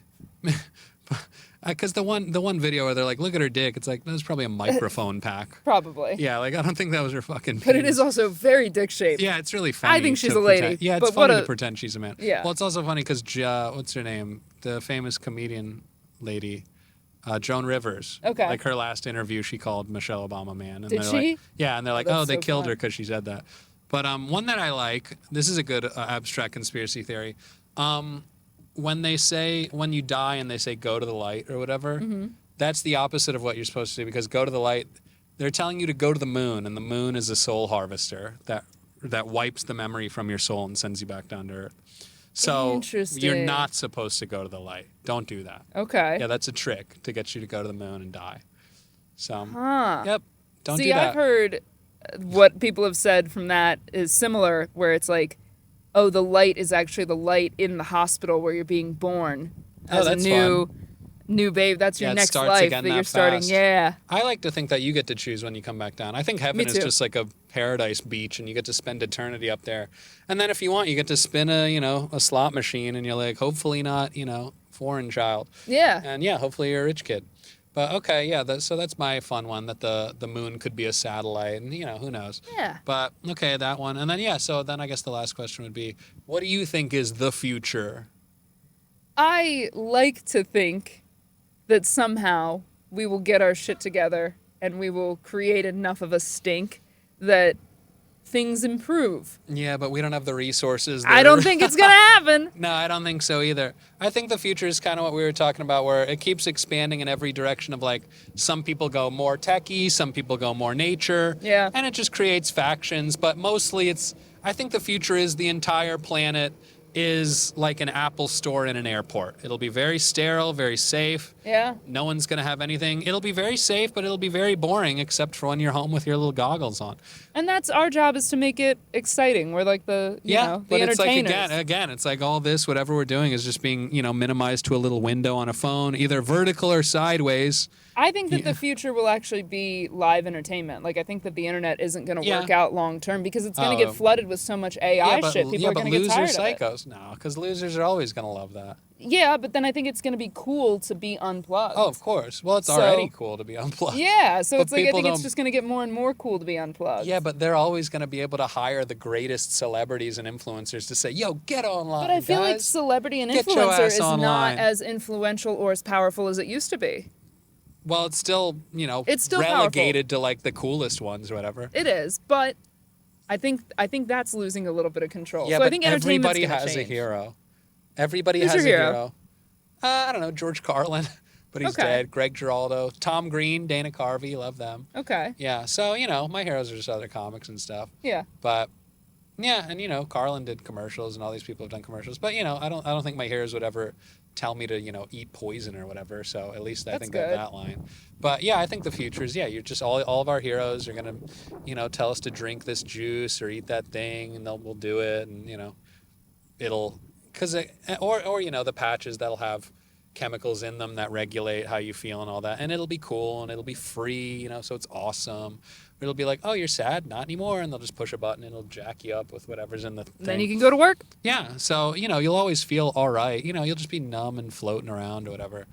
Because the one video where they're like, look at her dick. It's like, that was probably a microphone pack. Probably. Yeah, like I don't think that was her fucking penis. But it is also very dick shaped. Yeah, it's really funny. I think she's a lady. Pretend. Yeah, it's but funny to pretend she's a man. Yeah. Well, it's also funny because what's her name? The famous comedian lady, Joan Rivers. Okay. Like her last interview, she called Michelle Obama man. And Did they're she? Like, yeah, and they're like, That's they so killed her fun. because she said that. But one that I like. This is a good abstract conspiracy theory. When you die and they say go to the light or whatever, that's the opposite of what you're supposed to do because go to the light, they're telling you to go to the moon, and the moon is a soul harvester that wipes the memory from your soul and sends you back down to earth. So you're not supposed to go to the light. Don't do that. Okay. Yeah, that's a trick to get you to go to the moon and die. So, Huh. Don't See, do that. I've heard what people have said from that is similar, where it's like, oh, the light is actually the light in the hospital where you're being born as that's a new babe. That's your it next starts life again that that you're starting. fast. Yeah. I like to think that you get to choose when you come back down. I think heaven is too. just like a paradise beach, and you get to spend eternity up there. And then if you want, you get to spin a slot machine, and you're like, hopefully not, foreign child. Yeah. And yeah, hopefully you're a rich kid. But okay, yeah, so that's my fun one, that the moon could be a satellite, and who knows. Yeah. But okay, that one. And then so then I guess the last question would be, what do you think is the future? I like to think that somehow we will get our shit together and we will create enough of a stink that things improve. Yeah, but we don't have the resources. I don't think it's going to happen. No, I don't think so either. I think the future is kind of what we were talking about, where it keeps expanding in every direction of like, some people go more techie, some people go more nature. Yeah. And it just creates factions, but mostly I think the future is the entire planet is like an Apple store in an airport. It'll be very sterile, very safe. Yeah. No one's going to have anything. It'll be very safe, but it'll be very boring, except for when you're home with your little goggles on. And that's our job, is to make it exciting. We're like the the but it's like entertainers. again, it's like all this, whatever we're doing is just being, minimized to a little window on a phone, either vertical or sideways. I think that the future will actually be live entertainment. Like, I think that the internet isn't going to Yeah. work out long term because it's going to get flooded with so much AI shit. People are going to get tired of it. psychos. No, because losers are always going to love that. Yeah, but then I think it's going to be cool to be unplugged. Oh, of course. Well, it's already cool to be unplugged. Yeah, so But it's like I people think it's don't- just going to get more and more cool to be unplugged. Yeah, but they're always going to be able to hire the greatest celebrities and influencers to say, "Yo, get online." But I feel like guys. celebrity and Get your influencer ass is online. not as influential or as powerful as it used to be. Well, it's still, It's still relegated to like the coolest ones or whatever. It is, but I think that's losing a little bit of control. Yeah, so I but think entertainment's everybody gonna has change. a hero. Everybody Who's has your a hero? hero. I don't know, George Carlin, but he's Okay. dead. Greg Giraldo, Tom Green, Dana Carvey, love them. Okay. Yeah, so my heroes are just other comics and stuff. Yeah. But yeah, and Carlin did commercials, and all these people have done commercials. But I don't think my heroes would ever tell me to eat poison or whatever. So at least I That's think I have good. that line. But yeah, I think the future is you're just all of our heroes are gonna tell us to drink this juice or eat that thing, and we'll do it, and it'll or the patches that'll have chemicals in them that regulate how you feel and all that, and it'll be cool and it'll be free, so it's awesome. It'll be like, oh, you're sad, not anymore, and they'll just push a button and it'll jack you up with whatever's in the thing. Then you can go to work. Yeah, so you'll always feel all right. You'll just be numb and floating around or whatever.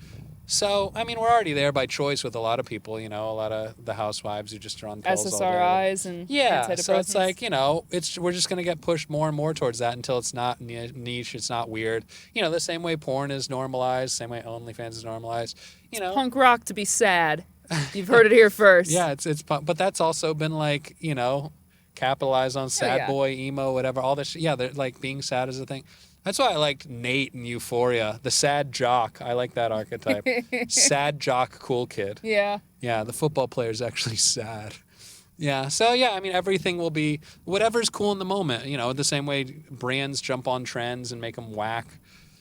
So I mean, we're already there by choice with a lot of people. A lot of the housewives who just are on pills all day. SSRIs and Yeah, so it's antidepressants. like we're just gonna get pushed more and more towards that until it's not niche, it's not weird. The same way porn is normalized, same way OnlyFans is normalized. Punk rock to be sad. You've heard it here first. Yeah, but that's also been like capitalized on sad yeah. boy, emo, whatever. All this, yeah, they're like being sad is a thing. That's why I liked Nate in Euphoria, the sad jock. I like that archetype. Sad jock, cool kid. Yeah. Yeah, the football player is actually sad. Yeah, so yeah, I mean, everything will be whatever's cool in the moment, the same way brands jump on trends and make them whack.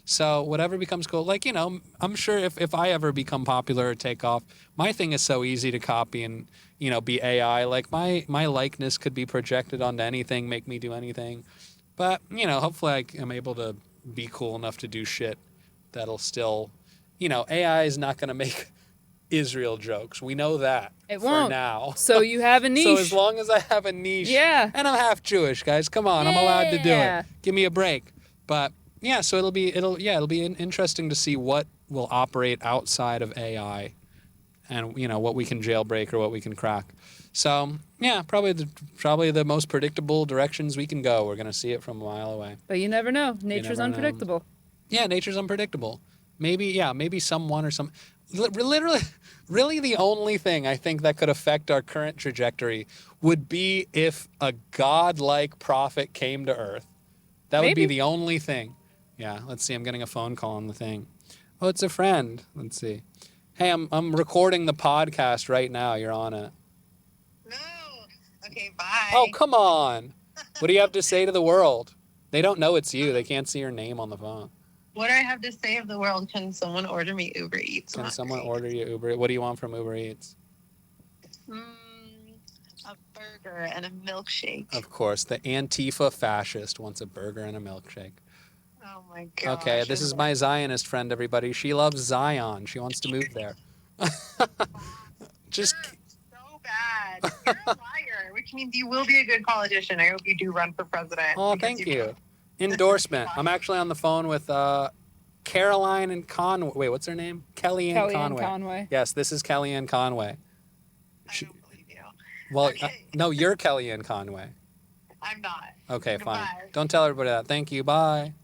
So whatever becomes cool, like, I'm sure if I ever become popular or take off, my thing is so easy to copy and, be AI. Like my likeness could be projected onto anything, make me do anything. But, hopefully I am able to be cool enough to do shit that'll still, AI is not going to make Israel jokes. We know that. It won't. For now. So you have a niche. So as long as I have a niche. Yeah. And I'm half Jewish, guys. Come on. I'm allowed to do Yeah. it. Give me a break. But yeah, so it'll be interesting to see what will operate outside of AI and what we can jailbreak or what we can crack. So, yeah, probably the most predictable directions we can go. We're going to see it from a mile away. But you never know. Nature's never know. unpredictable. Yeah, nature's unpredictable. Maybe someone or some literally really the only thing I think that could affect our current trajectory would be if a godlike prophet came to earth. That would be Maybe. the only thing. Yeah, let's see. I'm getting a phone call on the thing. Oh, it's a friend. Let's see. Hey, I'm recording the podcast right now. You're on it. No. Okay, bye. Oh, come on. What do you have to say to the world? They don't know it's you. They can't see your name on the phone. What do I have to say of the world? Can someone order me Uber Eats? Can Not someone great. order you Uber? What do you want from Uber Eats? A burger and a milkshake. Of course, the Antifa fascist wants a burger and a milkshake. Oh my god. Okay, this is my Zionist friend, everybody. She loves Zion. She wants to move there. Just You're so bad. You're a liar, which means you will be a good politician. I hope you do run for president. oh, because thank you. Endorsement. I'm actually on the phone with Caroline and Conway. Wait, what's her name? Kellyanne Conway. Conway. Yes, this is Kellyanne Conway. I don't believe you. Well, Okay. no, you're Kellyanne Conway. I'm not. Okay, fine. Goodbye. Don't tell everybody that. Thank you. Bye.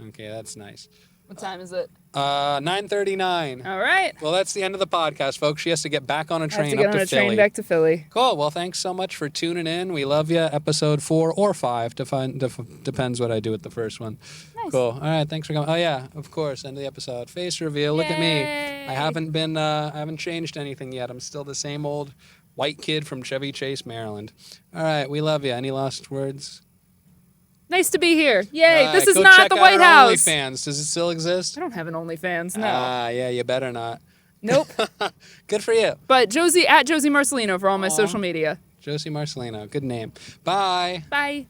Okay, that's nice. What time is it? 9:39. All right. Well, that's the end of the podcast, folks. She has to get back on a I have train to get up on to a Philly. train back to Philly. Cool. Well, thanks so much for tuning in. We love you. Episode 4 or 5. Depends what I do with the first one. Nice. Cool. All right. Thanks for coming. Oh, yeah. Of course. End of the episode. Face reveal. Look at me. Yay. I haven't changed anything yet. I'm still the same old white kid from Chevy Chase, Maryland. All right. We love you. Any last words? Nice to be here. Yay. All right, This is go not check the out White our House. OnlyFans. Does it still exist? I don't have an OnlyFans. No. Yeah. You better not. Nope. Good for you. But Josie Marcellino for all my social media. Josie Marcellino. Good name. Bye. Bye.